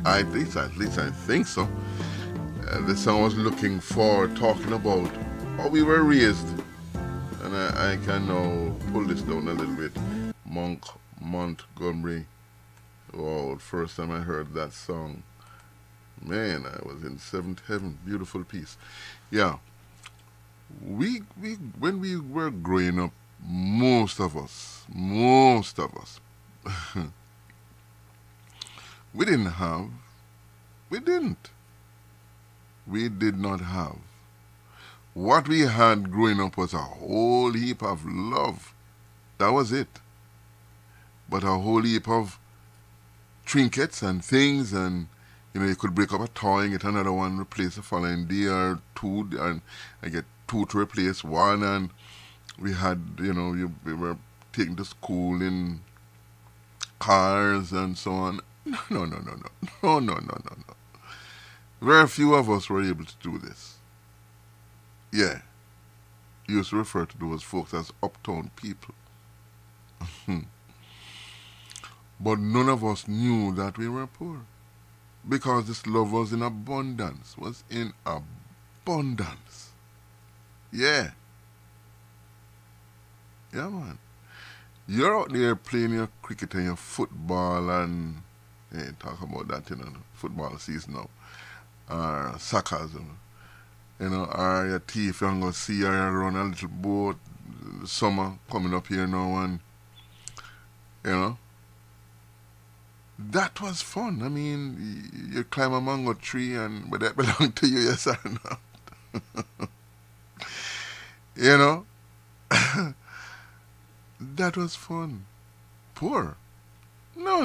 At least I think so. The song was looking for, talking about how we were raised. And I can now pull this down a little bit. Montgomery. Oh, first time I heard that song, man, I was in seventh heaven. Beautiful piece. Yeah. We when we were growing up, most of us, we did not have. What we had growing up was a whole heap of love. That was it. But a whole heap of trinkets and things, and you could break up a toy and get another one, replace the following day, or two, and I get two to replace one, and we had, we were taken to school in cars and so on. No. Very few of us were able to do this. Yeah. You used to refer to those folks as uptown people. But none of us knew that we were poor. Because this love was in abundance. Yeah. Yeah, man. You're out there playing your cricket and your football and... Hey, talk about that, football season now. Or soccer, or your teeth, you're going to see her run a little boat, summer coming up here now, and, that was fun. I mean, you climb a mango tree, but that belonged to you, yes or not? That was fun. Poor? No.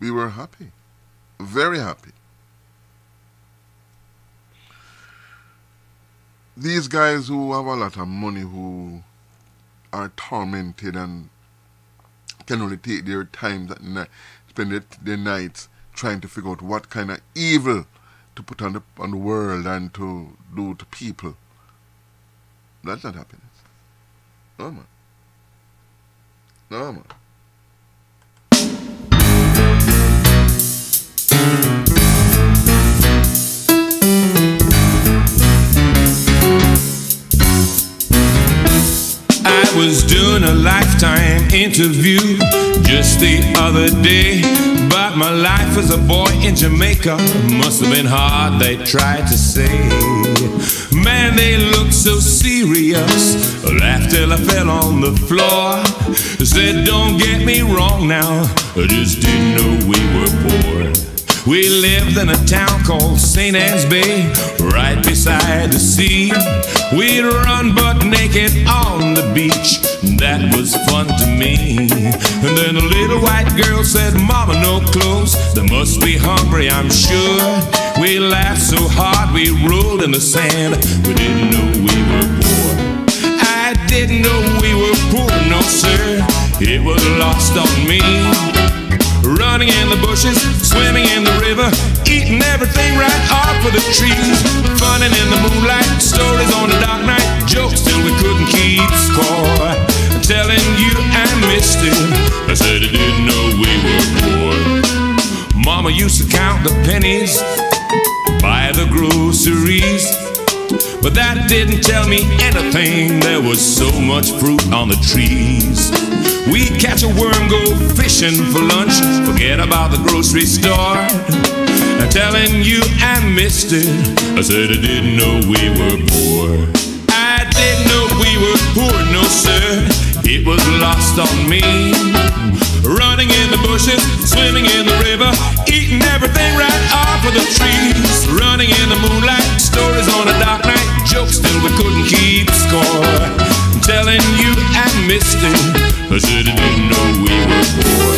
We were happy. Very happy. These guys who have a lot of money, who are tormented and can only take their time at night, spend their nights trying to figure out what kind of evil to put on the world and to do to people. That's not happiness. No, man. I was doing a Lifetime interview just the other day about my life as a boy in Jamaica. Must have been hard, they tried to say. Man, they looked so serious. Laughed till I fell on the floor. Said, don't get me wrong now, I just didn't know we were poor. We lived in a town called St. Anne's Bay, right beside the sea. We'd run butt naked on the beach, that was fun to me. And then a little white girl said, Mama, no clothes, they must be hungry, I'm sure. We laughed so hard we rolled in the sand, we didn't know we were poor. I didn't know we were poor, no sir, it was lost on me. Running in the bushes, swimming in the river, eating everything right off of the trees. Funning in the moonlight, stories on a dark night, jokes till we couldn't keep score. Telling you I missed it, I said I didn't know we were poor. Mama used to count the pennies, buy the groceries, but that didn't tell me anything, there was so much fruit on the trees. We'd catch a worm, go fishing for lunch, forget about the grocery store. Telling you I missed it, I said I didn't know we were poor. I didn't know we were poor, no sir, it was lost on me. Running in the bushes, swimming in the river, eating everything right off of the trees. Running in the moonlight, stories on a dark night, jokes till we couldn't keep score. Telling you I missed it, I said I didn't know we were poor.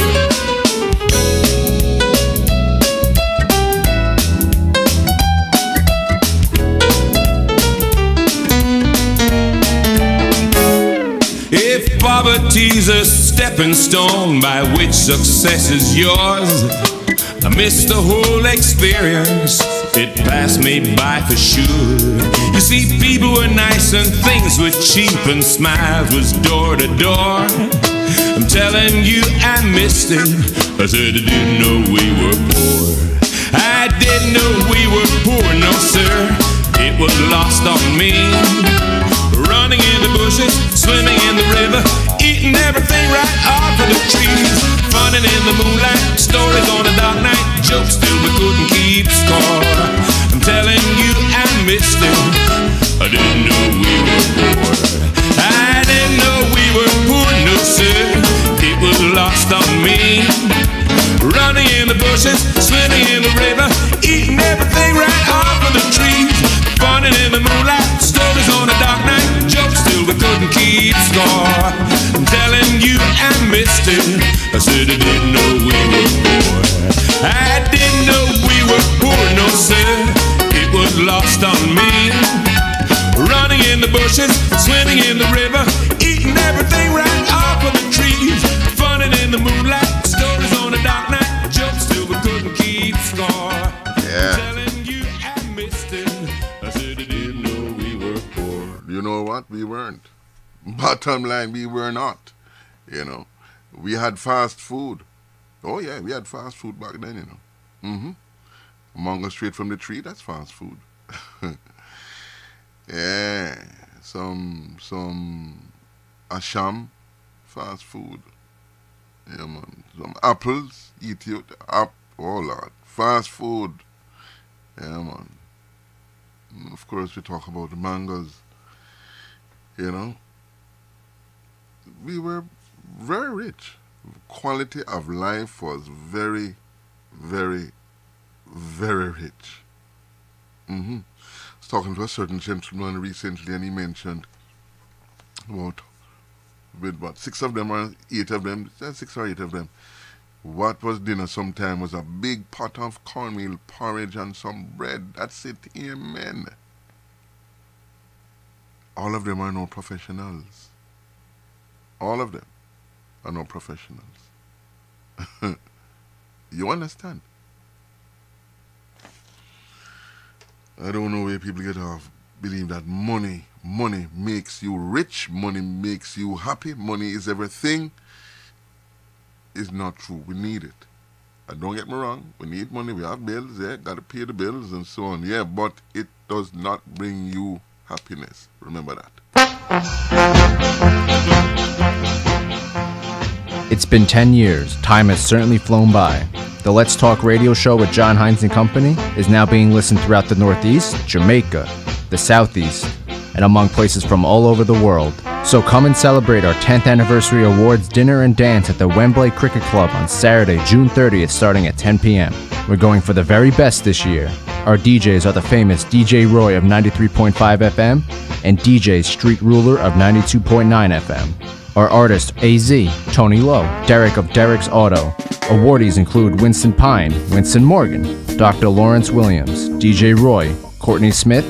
If poverty's a stepping stone by which success is yours, I missed the whole experience. It passed me by for sure. You see, people were nice and things were cheap and smiles was door to door. I'm telling you, I missed it. I said I didn't know we were poor. I didn't know we were poor, no sir. It was lost on me. Running in the bushes, swimming in the river, eating everything right off of the trees. Funning in the moonlight, stories on a dark night, jokes till we couldn't keep score. I'm telling you, I missed it. I didn't know we were poor. I didn't know we were poor, no sir. It was lost on me. Running in the bushes, swimming in the river, eating everything right off of the trees. Funning in the moonlight, stories on a dark night, jokes till we couldn't keep score. I'm telling you, I missed it. I said I didn't know we were poor. I didn't know we were poor, no sir. It was lost on me. Running in the bushes, swimming in the river, eating everything right off of the trees. Funning in the moonlight, stories on a dark night, jokes till we couldn't keep score. Yeah. Telling you, I missed it. I said I didn't know we were poor. You know what? We weren't. Bottom line, we were not. You know, we had fast food. Oh yeah, we had fast food back then, you know. Mango straight from the tree, that's fast food. Yeah, some asham, fast food. Yeah, man. Some apples, eat you up. Oh Lord, fast food. Yeah, man. And of course, we talk about the mangoes. You know, we were very rich. Quality of life was very, very, very rich. I was talking to a certain gentleman recently, and he mentioned about, with what, 6 of them or 8 of them, 6 or 8 of them. What was dinner sometime was a big pot of cornmeal porridge and some bread. That's it, amen. All of them are no professionals. All of them are no professionals. You understand? I don't know where people get off believe that money makes you rich, money makes you happy, money is everything. Is not true. We need it. And don't get me wrong, we need money, we have bills, yeah, gotta pay the bills and so on, yeah, but it does not bring you happiness. Remember that. It's been 10 years. Time has certainly flown by. The Let's Talk radio show with John Hines and Company is now being listened throughout the Northeast, Jamaica, the Southeast, and among places from all over the world. So come and celebrate our 10th anniversary awards dinner and dance at the Wembley Cricket Club on Saturday, June 30th, starting at 10 p.m. We're going for the very best this year. Our DJs are the famous DJ Roy of 93.5 FM and DJ Street Ruler of 92.9 FM. Our artists AZ, Tony Lowe, Derek of Derek's Auto. Awardees include Winston Pine, Winston Morgan, Dr. Lawrence Williams, DJ Roy, Courtney Smith,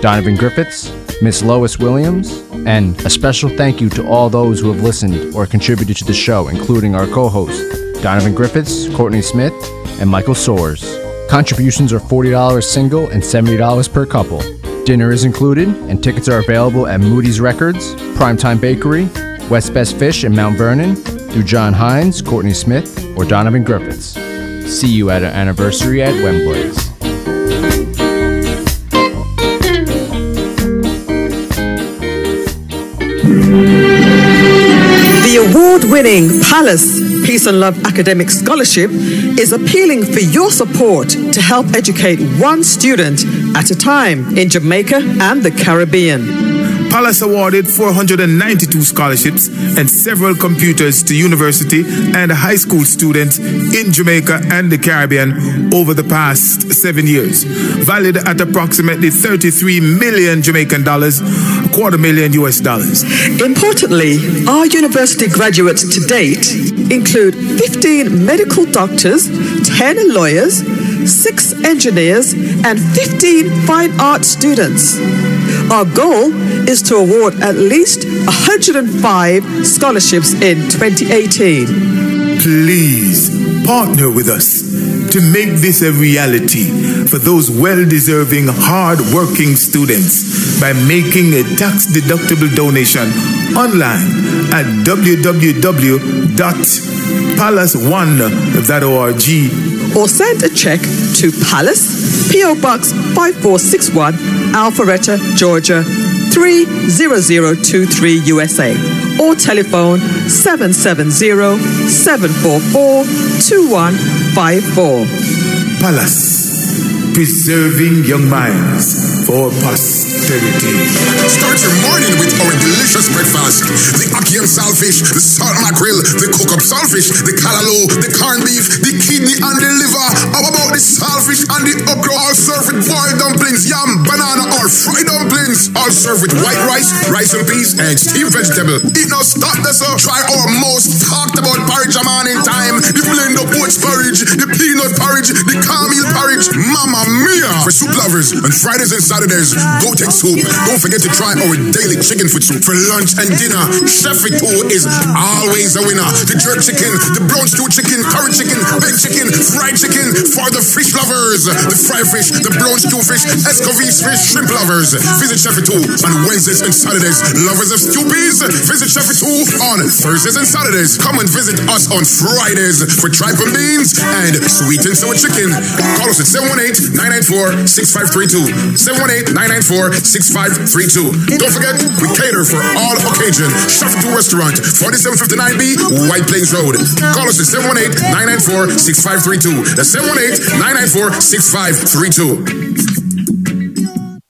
Donovan Griffiths, Miss Lois Williams, and a special thank you to all those who have listened or contributed to the show, including our co-hosts, Donovan Griffiths, Courtney Smith, and Michael Soares. Contributions are $40 single and $70 per couple. Dinner is included, and tickets are available at Moody's Records, Primetime Bakery, West Best Fish in Mount Vernon, through John Hines, Courtney Smith, or Donovan Griffiths. See you at our anniversary at Wembley's. The award-winning Palace Peace and Love Academic Scholarship is appealing for your support to help educate one student at a time in Jamaica and the Caribbean. Palace awarded 492 scholarships and several computers to university and high school students in Jamaica and the Caribbean over the past 7 years, valued at approximately 33 million Jamaican dollars, $250,000 US. Importantly, our university graduates to date include 15 medical doctors, 10 lawyers, 6 engineers, and 15 fine arts students. Our goal is to award at least 105 scholarships in 2018. Please Partner with us to make this a reality for those well-deserving, hard-working students by making a tax-deductible donation online at www.palace1.org or send a check to Palace, P.O. Box 5461, Alpharetta, Georgia 30023 USA, or telephone 770-744-2154. Palace, preserving young minds for posterity. Start your morning with our delicious breakfast. The ackee and saltfish, the salt mackerel, the cook-up saltfish, the callaloo, the corned beef, the kidney and the liver. How about the saltfish and the okra? All served with boiled dumplings, yam, banana, or fried dumplings. All served with white rice, rice and peas, and steamed vegetable. Eat no stop this up. Try our most talked about porridge a morning time. The blend of oats porridge, the peanut porridge, the cornmeal porridge. Mama mia! For soup lovers, on Fridays and Saturdays, go take soup. Don't forget to try our daily chicken foot soup. For lunch and dinner, Chef It Too is always a winner. The jerk chicken, the brown stew chicken, curry chicken, baked chicken, fried chicken. For the fish lovers, the fried fish, the brown stew fish, escovitch fish, shrimp lovers. Visit Chef It Too on Wednesdays and Saturdays. Lovers of stewpies, visit Chef It Too on Thursdays and Saturdays. Come and visit us on Fridays for tripe and beans and sweet and sour chicken. Call us at 718-994-6532. 718-994-6532. Don't forget, we cater for all occasions. Chef It Too Restaurant, 4759B, White Plains Road. Call us at 718-994-6532. That's 718-994-6532.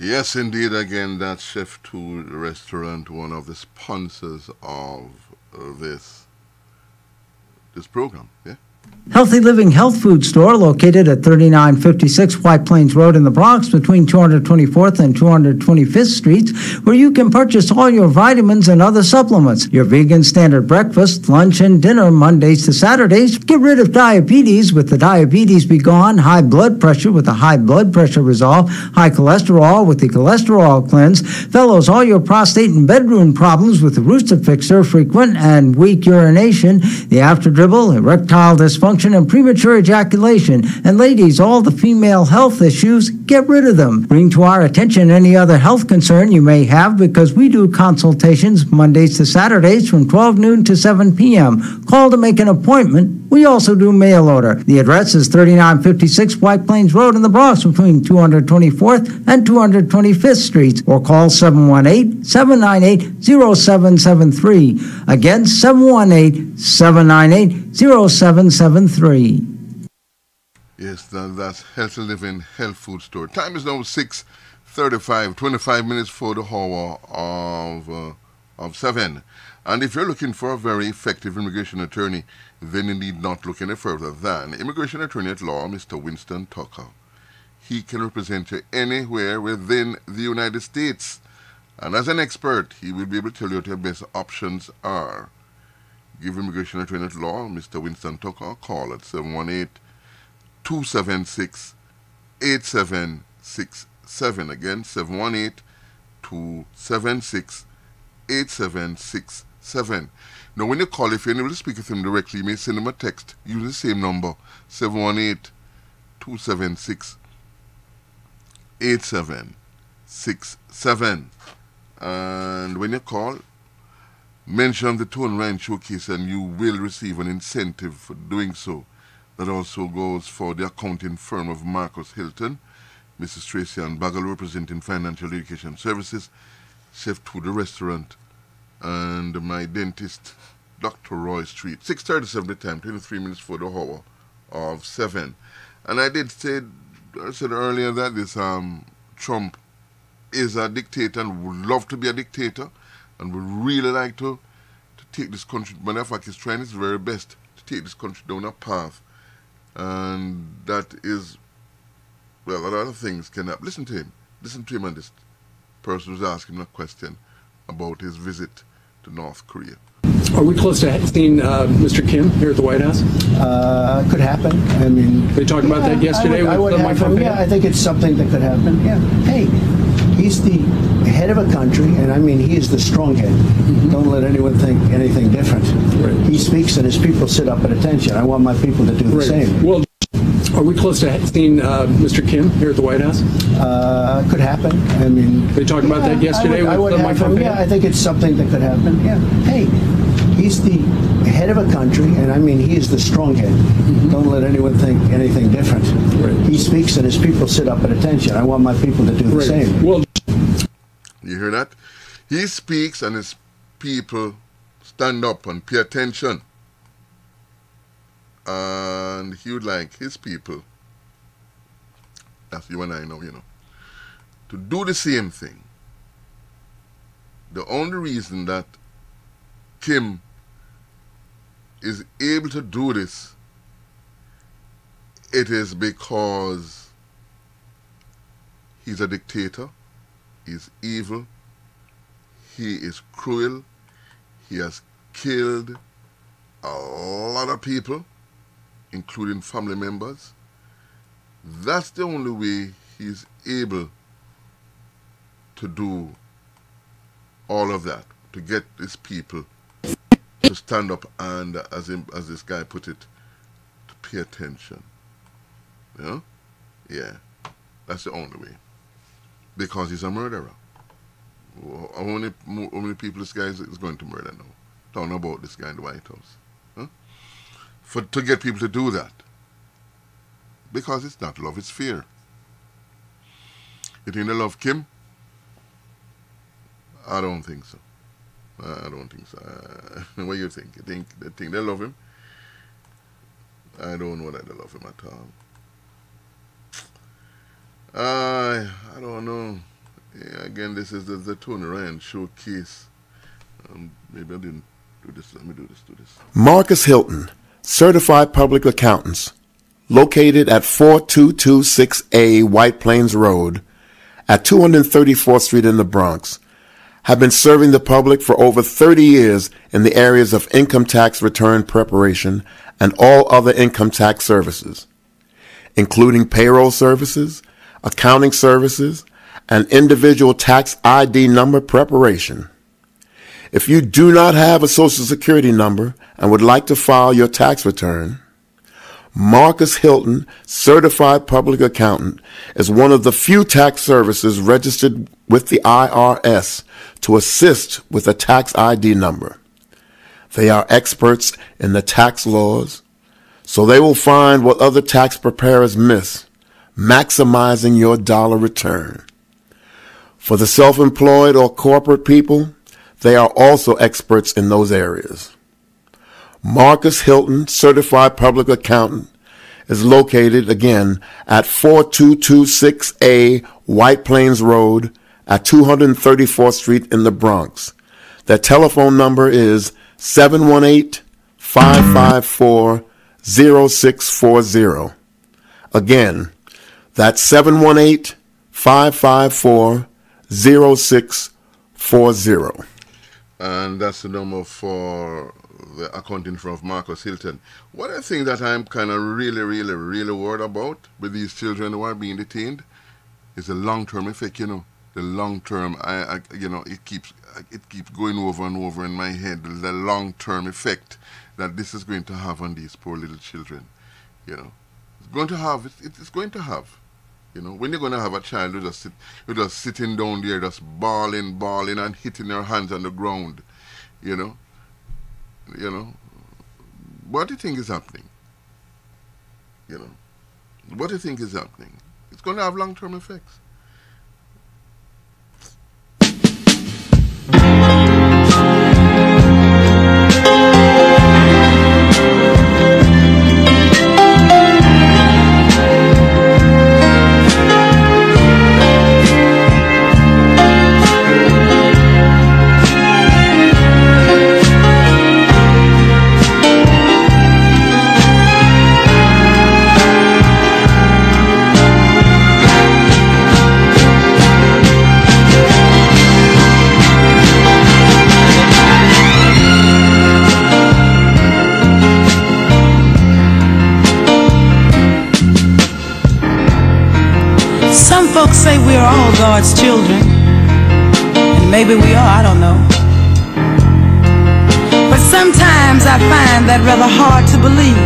Yes, indeed. Again, that's Chef It Too Restaurant, one of the sponsors of this program. Yeah. Healthy Living Health Food Store, located at 3956 White Plains Road in the Bronx between 224th and 225th Streets, where you can purchase all your vitamins and other supplements. Your vegan standard breakfast, lunch, and dinner Mondays to Saturdays. Get rid of diabetes with the Diabetes Be Gone, high blood pressure with the High Blood Pressure Resolve, high cholesterol with the Cholesterol Cleanse. Fellows, all your prostate and bedroom problems with the Rooster Fixer, frequent and weak urination, the after dribble, erectile dysfunction, and premature ejaculation. And ladies, all the female health issues, get rid of them. Bring to our attention any other health concern you may have, because we do consultations Mondays to Saturdays from 12 noon to 7 p.m. Call to make an appointment. We also do mail order. The address is 3956 White Plains Road in the Bronx between 224th and 225th Streets, or call 718-798-0773. Again, 718-798-0773. Yes, that's Healthy Living Health Food Store. Time is now 6:35, 25 minutes for the hour of 7. And if you're looking for a very effective immigration attorney, then you need not look any further than Immigration Attorney at Law, Mr. Winston Tucker. He can represent you anywhere within the United States. And as an expert, he will be able to tell you what your best options are. Give Immigration Attorney at Law, Mr. Winston Tucker, a call at 718-276-8767. Again, 718-276-8767. Now, when you call, if you're unable to speak with him directly, you may send him a text. Use the same number, 718-276-8767. And when you call, mention the Tone Ryan Showcase and you will receive an incentive for doing so. That also goes for the accounting firm of Marcus Hilton, Mrs. Tracy Ann Bagel, representing Financial Education Services, Chef to the Restaurant, and my dentist, Dr. Roy Street. 6:37 the time, 23 minutes for the hour of 7. And I said earlier that this Trump is a dictator and would love to be a dictator and would really like to take this country. Matter of fact, he's trying his very best to take this country down a path. And that is, well, a lot of things can happen. Listen to him. Listen to him and this person who's asking him a question about his visit to North Korea. Are we close to seeing Mr. Kim here at the White House? Could happen. I mean, they talked about that yesterday with Mike Pompeo. Yeah, I think it's something that could happen. Yeah. Hey, he's the head of a country, and I mean he is the strong head. Don't let anyone think anything different. He speaks and his people sit up at attention. I want my people to do the same. Well, are we close to seeing Mr. Kim here at the White House? Could happen. I mean, they talked about that yesterday with Mike Pompeo? Yeah, I think it's something that could happen. Yeah. Hey, he's the head of a country, and I mean he is the strong head. Don't let anyone think anything different. He speaks and his people sit up at attention. I want my people to do the same. Well, you hear that? He speaks and his people stand up and pay attention. And he would like his people, that's you and I know, you know, to do the same thing. The only reason that Kim is able to do this, it is because he's a dictator, he's evil, he is cruel, he has killed a lot of people, including family members. That's the only way he's able to do all of that, to get his people to stand up and, as this guy put it, to pay attention. You know? Yeah. That's the only way. Because he's a murderer. How many people this guy is going to murder now? Talking about this guy in the White House. Huh? To get people to do that. Because it's not love, it's fear. You think they love Kim? I don't think so. I don't think so. What do you think? You think they love him? I don't know that they love him at all. I don't know. Yeah, again, this is the Tony Ryan showcase. Maybe I didn't do this. Let me do this. Marcus Hilton, Certified Public Accountants, located at 4226A White Plains Road at 234th Street in the Bronx, have been serving the public for over 30 years in the areas of income tax return preparation and all other income tax services, including payroll services, accounting services, and individual tax ID number preparation. If you do not have a Social Security number and would like to file your tax return, Marcus Hilton, Certified Public Accountant, is one of the few tax services registered with the IRS to assist with a tax ID number. They are experts in the tax laws, so they will find what other tax preparers miss, maximizing your dollar return. For the self-employed or corporate people, they are also experts in those areas. Marcus Hilton, Certified Public Accountant, is located again at 4226A White Plains Road at 234th Street in the Bronx. Their telephone number is 718-554-0640. Again, that's 718-554-0640. And that's the number for the accounting firm of Marcus Hilton. One of the things that I'm kind of really worried about with these children who are being detained is the long-term effect, you know. The long-term, you know, it keeps going over and over in my head, the long-term effect that this is going to have on these poor little children, you know. It's going to have, you know, when you're going to have a child who just sitting down there, just bawling and hitting their hands on the ground, you know, what do you think is happening? You know, what do you think is happening? It's going to have long-term effects. Some folks say we're all God's children, Maybe we are, I don't know. But sometimes I find that rather hard to believe.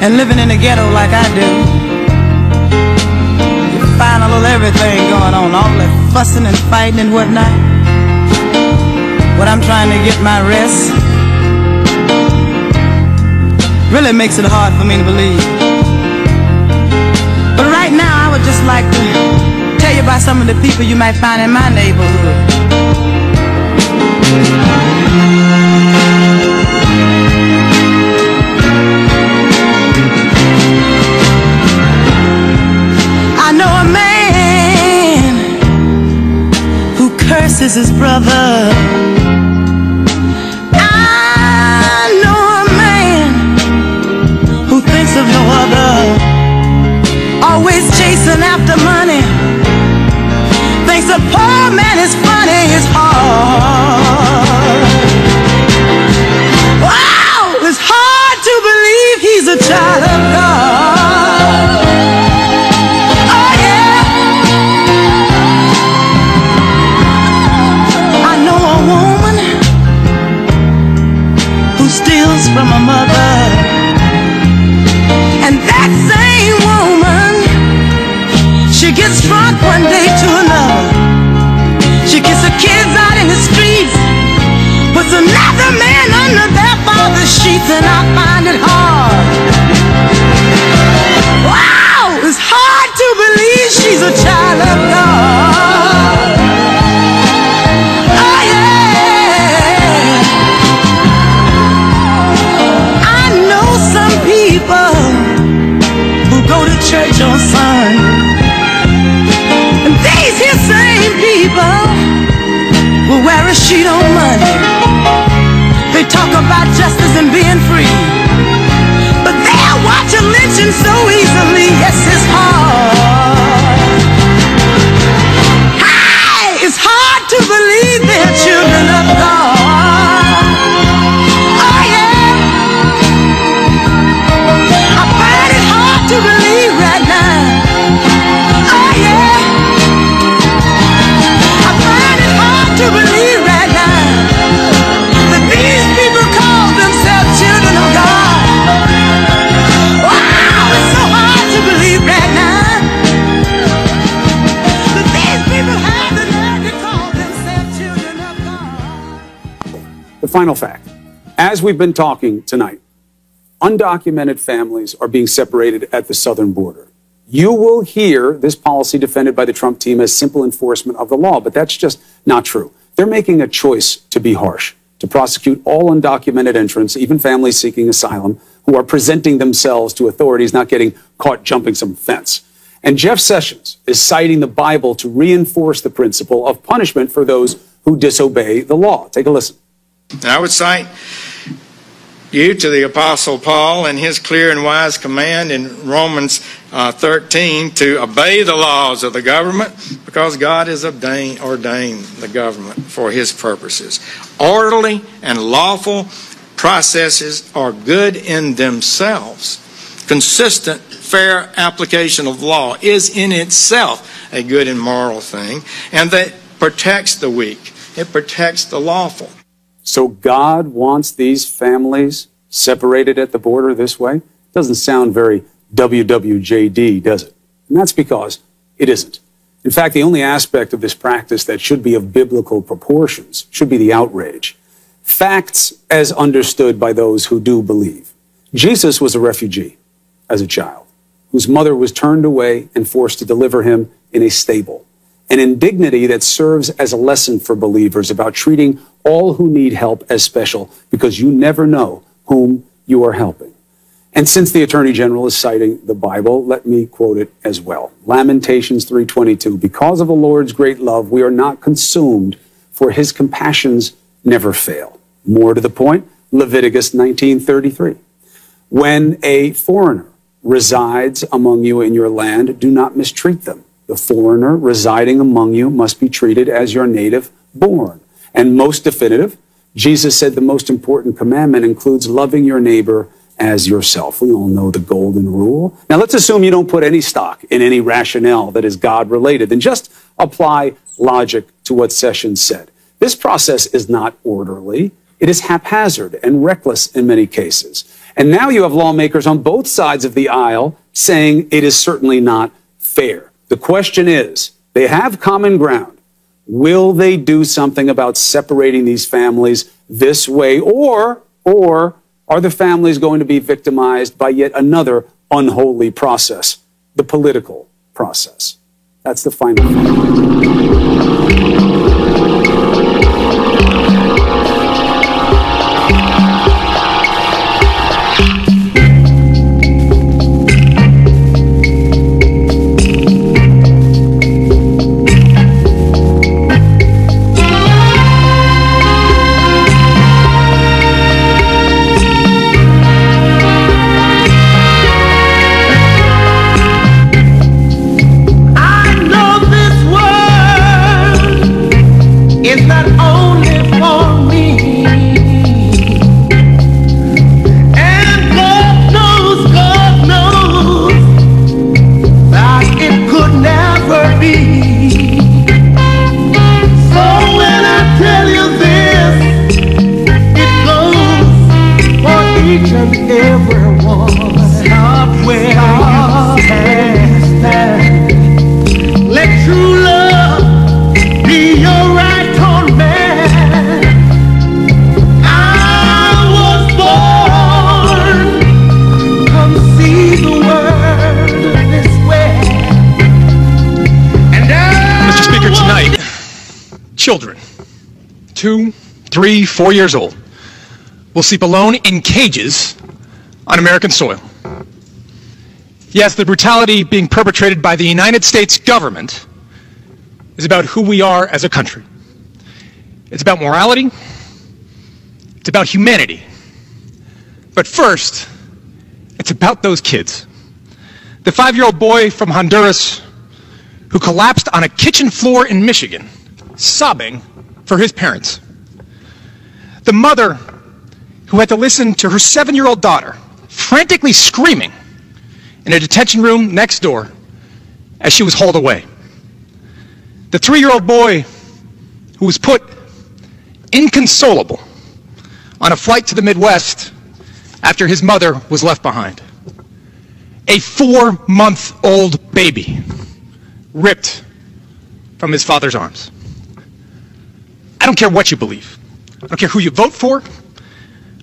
And living in the ghetto like I do, you find a little everything going on, all that fussing and fighting and whatnot. When I'm trying to get my rest, really makes it hard for me to believe. But right now I would just like to tell you about some of the people you might find in my neighborhood. I know a man who curses his brother. I know a man who thinks of no other, always chasing after money, thinks a poor man is funny, his heart. Wow, it's hard to believe he's a child of God. Oh yeah. I know a woman who steals from a mother, and that same woman, she gets drunk one day to another. She gets her kids out in the streets, puts another man under their father's sheets, and I find it hard. Wow, it's hard to believe she's a child of God. Oh yeah. I know some people who go to church on Sunday, and these here same people will wear a sheet on Monday. They talk about justice and being free, but they'll watch a lynching so easily. Yes, it's hard. Hi, it's hard to believe they're children of God. Oh yeah. I find it hard to believe right now. Oh yeah. I find it hard to believe right now that these people call themselves children of God. Wow, it's so hard to believe right now that these people have the nerve to call themselves children of God. The final fact. As we've been talking tonight, undocumented families are being separated at the southern border. You will hear this policy defended by the Trump team as simple enforcement of the law, but that's just not true. They're making a choice to be harsh, to prosecute all undocumented entrants, even families seeking asylum, who are presenting themselves to authorities, not getting caught jumping some fence. And Jeff Sessions is citing the Bible to reinforce the principle of punishment for those who disobey the law. Take a listen. I would cite you to the Apostle Paul and his clear and wise command in Romans 13 to obey the laws of the government, because God has ordained the government for his purposes. Orderly and lawful processes are good in themselves. Consistent, fair application of law is in itself a good and moral thing, and that protects the weak. It protects the lawful. So God wants these families separated at the border this way? Doesn't sound very WWJD, does it? And that's because it isn't. In fact, the only aspect of this practice that should be of biblical proportions should be the outrage. Facts as understood by those who do believe. Jesus was a refugee as a child, whose mother was turned away and forced to deliver him in a stable. An indignity that serves as a lesson for believers about treating all who need help as special, because you never know whom you are helping. And since the Attorney General is citing the Bible, let me quote it as well. Lamentations 3:22, because of the Lord's great love, we are not consumed, for his compassions never fail. More to the point, Leviticus 19:33. When a foreigner resides among you in your land, do not mistreat them. The foreigner residing among you must be treated as your native born. And most definitive, Jesus said the most important commandment includes loving your neighbor as yourself. We all know the golden rule. Now let's assume you don't put any stock in any rationale that is God-related. Then just apply logic to what Sessions said. This process is not orderly. It is haphazard and reckless in many cases. And now you have lawmakers on both sides of the aisle saying it is certainly not fair. The question is, they have common ground. Will they do something about separating these families this way, or are the families going to be victimized by yet another unholy process, the political process? That's the final children, 2, 3, 4 years old, will sleep alone in cages on American soil. Yes, the brutality being perpetrated by the United States government is about who we are as a country. It's about morality. It's about humanity. But first, it's about those kids. The 5-year-old boy from Honduras who collapsed on a kitchen floor in Michigan, sobbing for his parents. The mother who had to listen to her 7-year-old daughter frantically screaming in a detention room next door as she was hauled away. The 3-year-old boy who was put inconsolable on a flight to the Midwest after his mother was left behind. A 4-month-old baby ripped from his father's arms. I don't care what you believe. I don't care who you vote for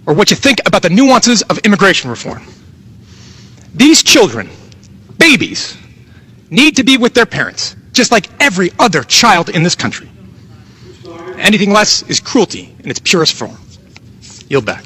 or what you think about the nuances of immigration reform. These children, babies, need to be with their parents, just like every other child in this country. Anything less is cruelty in its purest form. Yield back.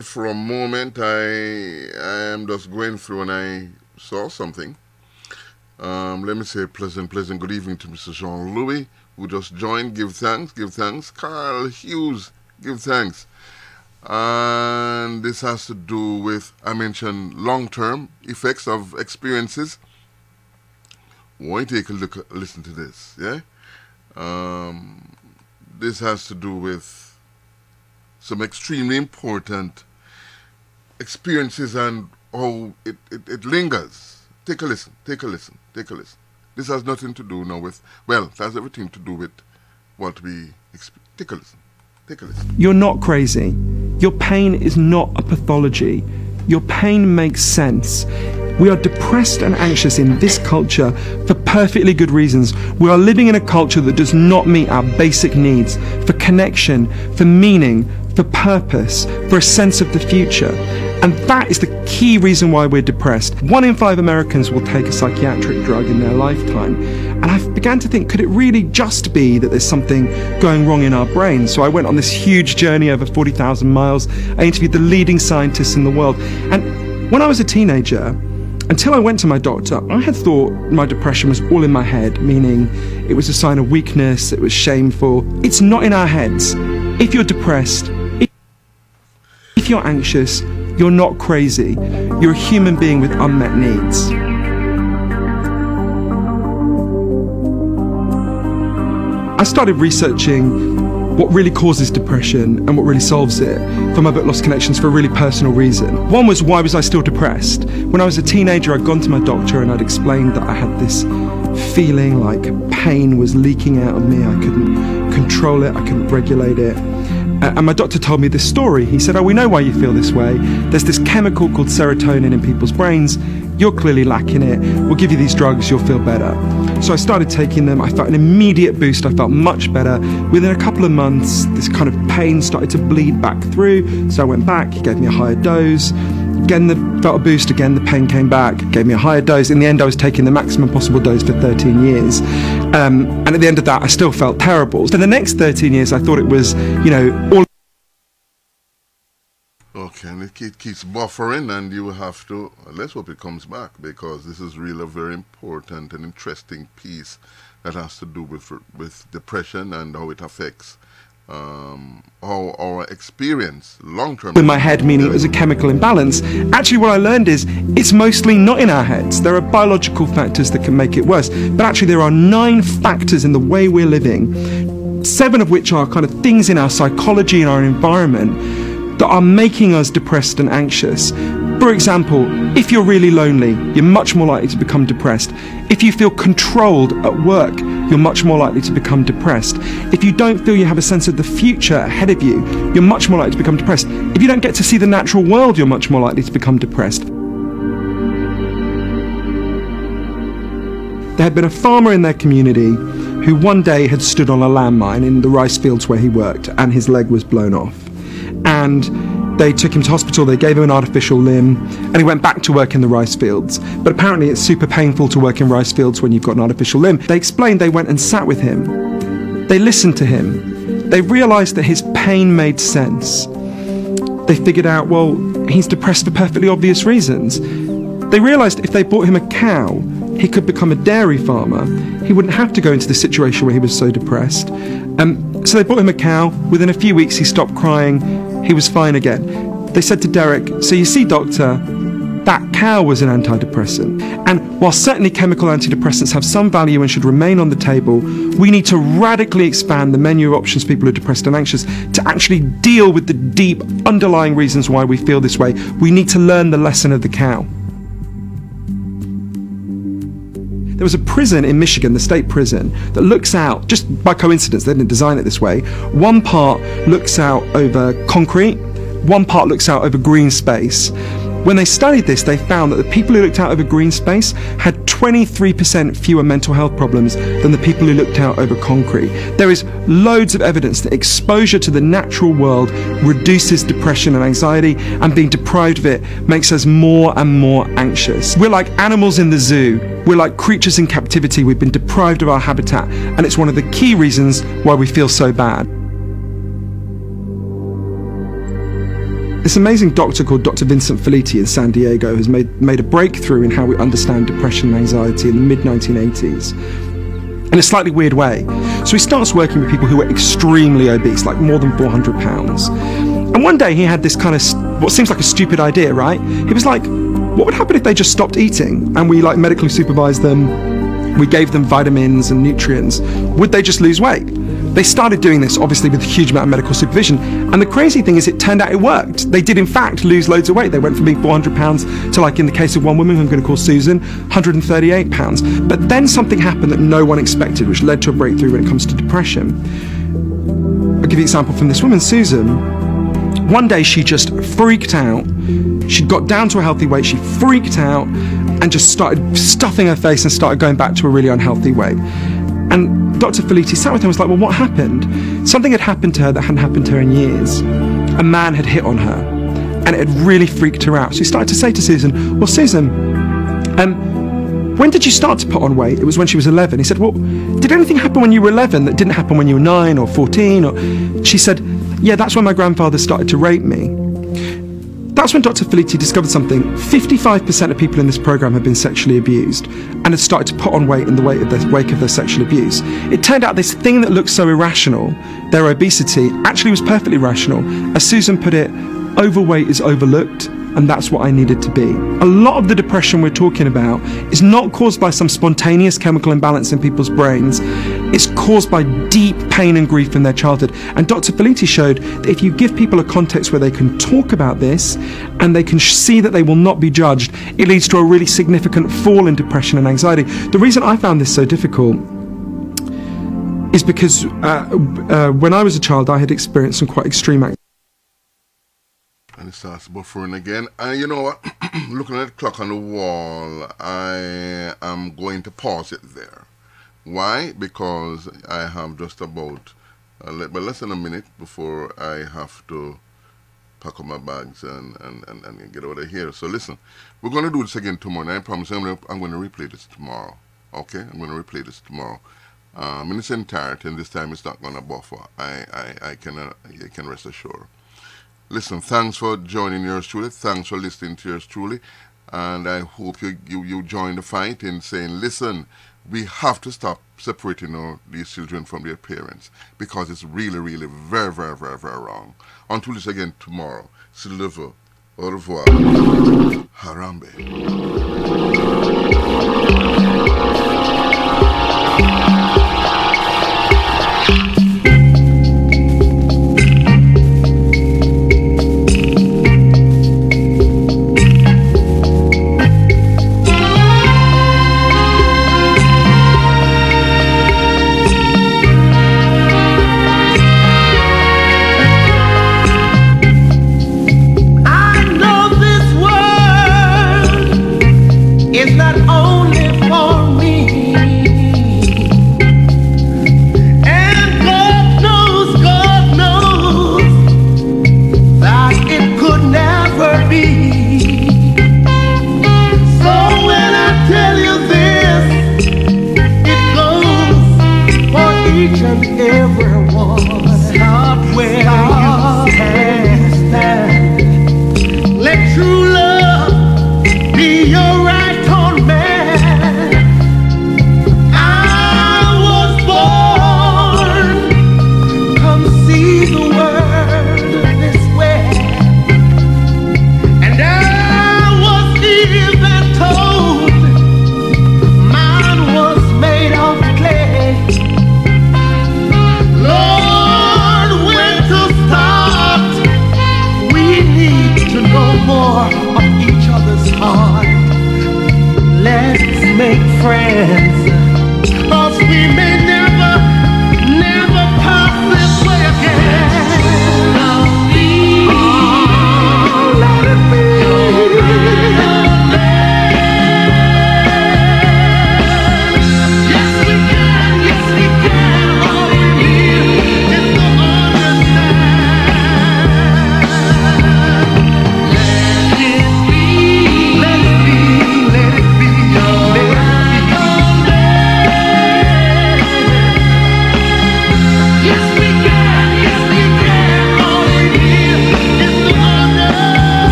For a moment, I am just going through and I saw something. Let me say pleasant good evening to Mr. Jean-Louis, who just joined. Give thanks. Carl Hughes, give thanks. And this has to do with, I mentioned, long-term effects of experiences. Why don't you take a look, listen to this, yeah? This has to do with some extremely important experiences and how it lingers. Take a listen. This has nothing to do now with, well, it has everything to do with what we experience. You're not crazy. Your pain is not a pathology. Your pain makes sense. We are depressed and anxious in this culture for perfectly good reasons. We are living in a culture that does not meet our basic needs for connection, for meaning, for purpose, for a sense of the future. And that is the key reason why we're depressed. 1 in 5 Americans will take a psychiatric drug in their lifetime. And I began to think, could it really just be that there's something going wrong in our brains? So I went on this huge journey over 40,000 miles. I interviewed the leading scientists in the world. And when I was a teenager, until I went to my doctor, I had thought my depression was all in my head, meaning it was a sign of weakness, it was shameful. It's not in our heads. If you're depressed, if you're anxious, you're not crazy. You're a human being with unmet needs. I started researching what really causes depression and what really solves it for my book Lost Connections for a really personal reason. One was, why was I still depressed? When I was a teenager, I'd gone to my doctor and I'd explained that I had this feeling like pain was leaking out of me. I couldn't control it, I couldn't regulate it. And my doctor told me this story. He said, oh, we know why you feel this way. There's this chemical called serotonin in people's brains. You're clearly lacking it. We'll give you these drugs, you'll feel better. So I started taking them. I felt an immediate boost. I felt much better. Within a couple of months, this kind of pain started to bleed back through. So I went back, he gave me a higher dose. Again, felt a boost. Again, the pain came back, gave me a higher dose. In the end, I was taking the maximum possible dose for 13 years. And at the end of that, I still felt terrible. For the next 13 years, I thought it was, all... Okay, and it keeps buffering, and you have to, let's hope it comes back, because this is really a very important and interesting piece that has to do with depression and how it affects how our experience, long-term... In my head, meaning it was a chemical imbalance. Actually, what I learned is it's mostly not in our heads. There are biological factors that can make it worse, but actually there are 9 factors in the way we're living, 7 of which are kind of things in our psychology and our environment that are making us depressed and anxious. For example, if you're really lonely, you're much more likely to become depressed. If you feel controlled at work, you're much more likely to become depressed. If you don't feel you have a sense of the future ahead of you, you're much more likely to become depressed. If you don't get to see the natural world, you're much more likely to become depressed. There had been a farmer in their community who one day had stood on a landmine in the rice fields where he worked, and his leg was blown off. And they took him to hospital, they gave him an artificial limb, and he went back to work in the rice fields. But apparently it's super painful to work in rice fields when you've got an artificial limb. They explained they went and sat with him. They listened to him. They realised that his pain made sense. They figured out, well, he's depressed for perfectly obvious reasons. They realised if they bought him a cow, he could become a dairy farmer. He wouldn't have to go into the situation where he was so depressed. So they bought him a cow. Within a few weeks, he stopped crying. He was fine again. They said to Derek, so you see, doctor, that cow was an antidepressant. And while certainly chemical antidepressants have some value and should remain on the table, we need to radically expand the menu of options people who are depressed and anxious to actually deal with the deep underlying reasons why we feel this way. We need to learn the lesson of the cow. There was a prison in Michigan, the state prison, that looks out, just by coincidence, they didn't design it this way. One part looks out over concrete, one part looks out over green space. When they studied this, they found that the people who looked out over green space had 23% fewer mental health problems than the people who looked out over concrete. There is loads of evidence that exposure to the natural world reduces depression and anxiety, and being deprived of it makes us more and more anxious. We're like animals in the zoo. We're like creatures in captivity. We've been deprived of our habitat, and it's one of the key reasons why we feel so bad. This amazing doctor called Dr. Vincent Felitti in San Diego has made a breakthrough in how we understand depression and anxiety in the mid-1980s in a slightly weird way. So he starts working with people who were extremely obese, like more than 400 pounds. And one day he had this kind of, what seems like a stupid idea, right? He was like, what would happen if they just stopped eating and we like medically supervised them, we gave them vitamins and nutrients? Would they just lose weight? They started doing this, obviously, with a huge amount of medical supervision. And the crazy thing is, it turned out it worked. They did, in fact, lose loads of weight. They went from being £400 to, like in the case of one woman who I'm going to call Susan, £138. But then something happened that no one expected, which led to a breakthrough when it comes to depression. I'll give you an example from this woman, Susan. One day she just freaked out. She got down to a healthy weight. She freaked out and just started stuffing her face and started going back to a really unhealthy weight. And Dr. Felitti sat with her and was like, well, what happened? Something had happened to her that hadn't happened to her in years. A man had hit on her and it had really freaked her out. So he started to say to Susan, well, Susan, when did you start to put on weight? It was when she was 11. He said, well, did anything happen when you were 11 that didn't happen when you were 9 or 14? Or she said, yeah, that's when my grandfather started to rape me. That's when Dr. Felitti discovered something. 55% of people in this program have been sexually abused and had started to put on weight in the wake of their sexual abuse. It turned out this thing that looked so irrational, their obesity, actually was perfectly rational. As Susan put it, overweight is overlooked, and that's what I needed to be. A lot of the depression we're talking about is not caused by some spontaneous chemical imbalance in people's brains. It's caused by deep pain and grief in their childhood. And Dr. Felitti showed that if you give people a context where they can talk about this and they can see that they will not be judged, it leads to a really significant fall in depression and anxiety. The reason I found this so difficult is because when I was a child, I had experienced some quite extreme activity. And it starts buffering again. And you know what? Looking at the clock on the wall, I am going to pause it there. Why? Because I have just about less than a minute before I have to pack up my bags and get out of here. So listen, we're going to do this again tomorrow. And I promise I'm going to replay this tomorrow. Okay? I'm going to replay this tomorrow. In its entirety, and this time it's not going to buffer. You can rest assured. Listen, thanks for joining yours truly. Thanks for listening to yours truly. And I hope you join the fight in saying, listen, we have to stop separating these children from their parents because it's really, really very, very, very, very wrong. Until this again tomorrow. Silver, au revoir. Harambe.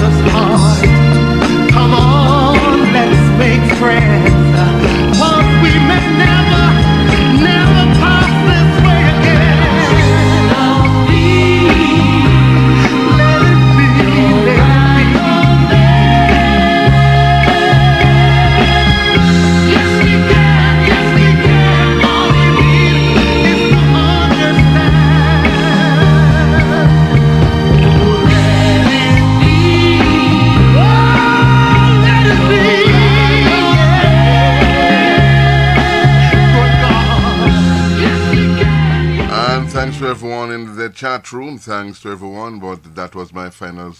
other's heart. Come on, let's make friends. 'Cause we may never pass this way again. Let it be, let it be. Yes, we can, all we need is to understand. And thanks to everyone in the chat room. Thanks to everyone. But that was my final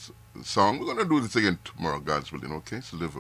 song. We're going to do this again tomorrow, God's willing. Okay? So live.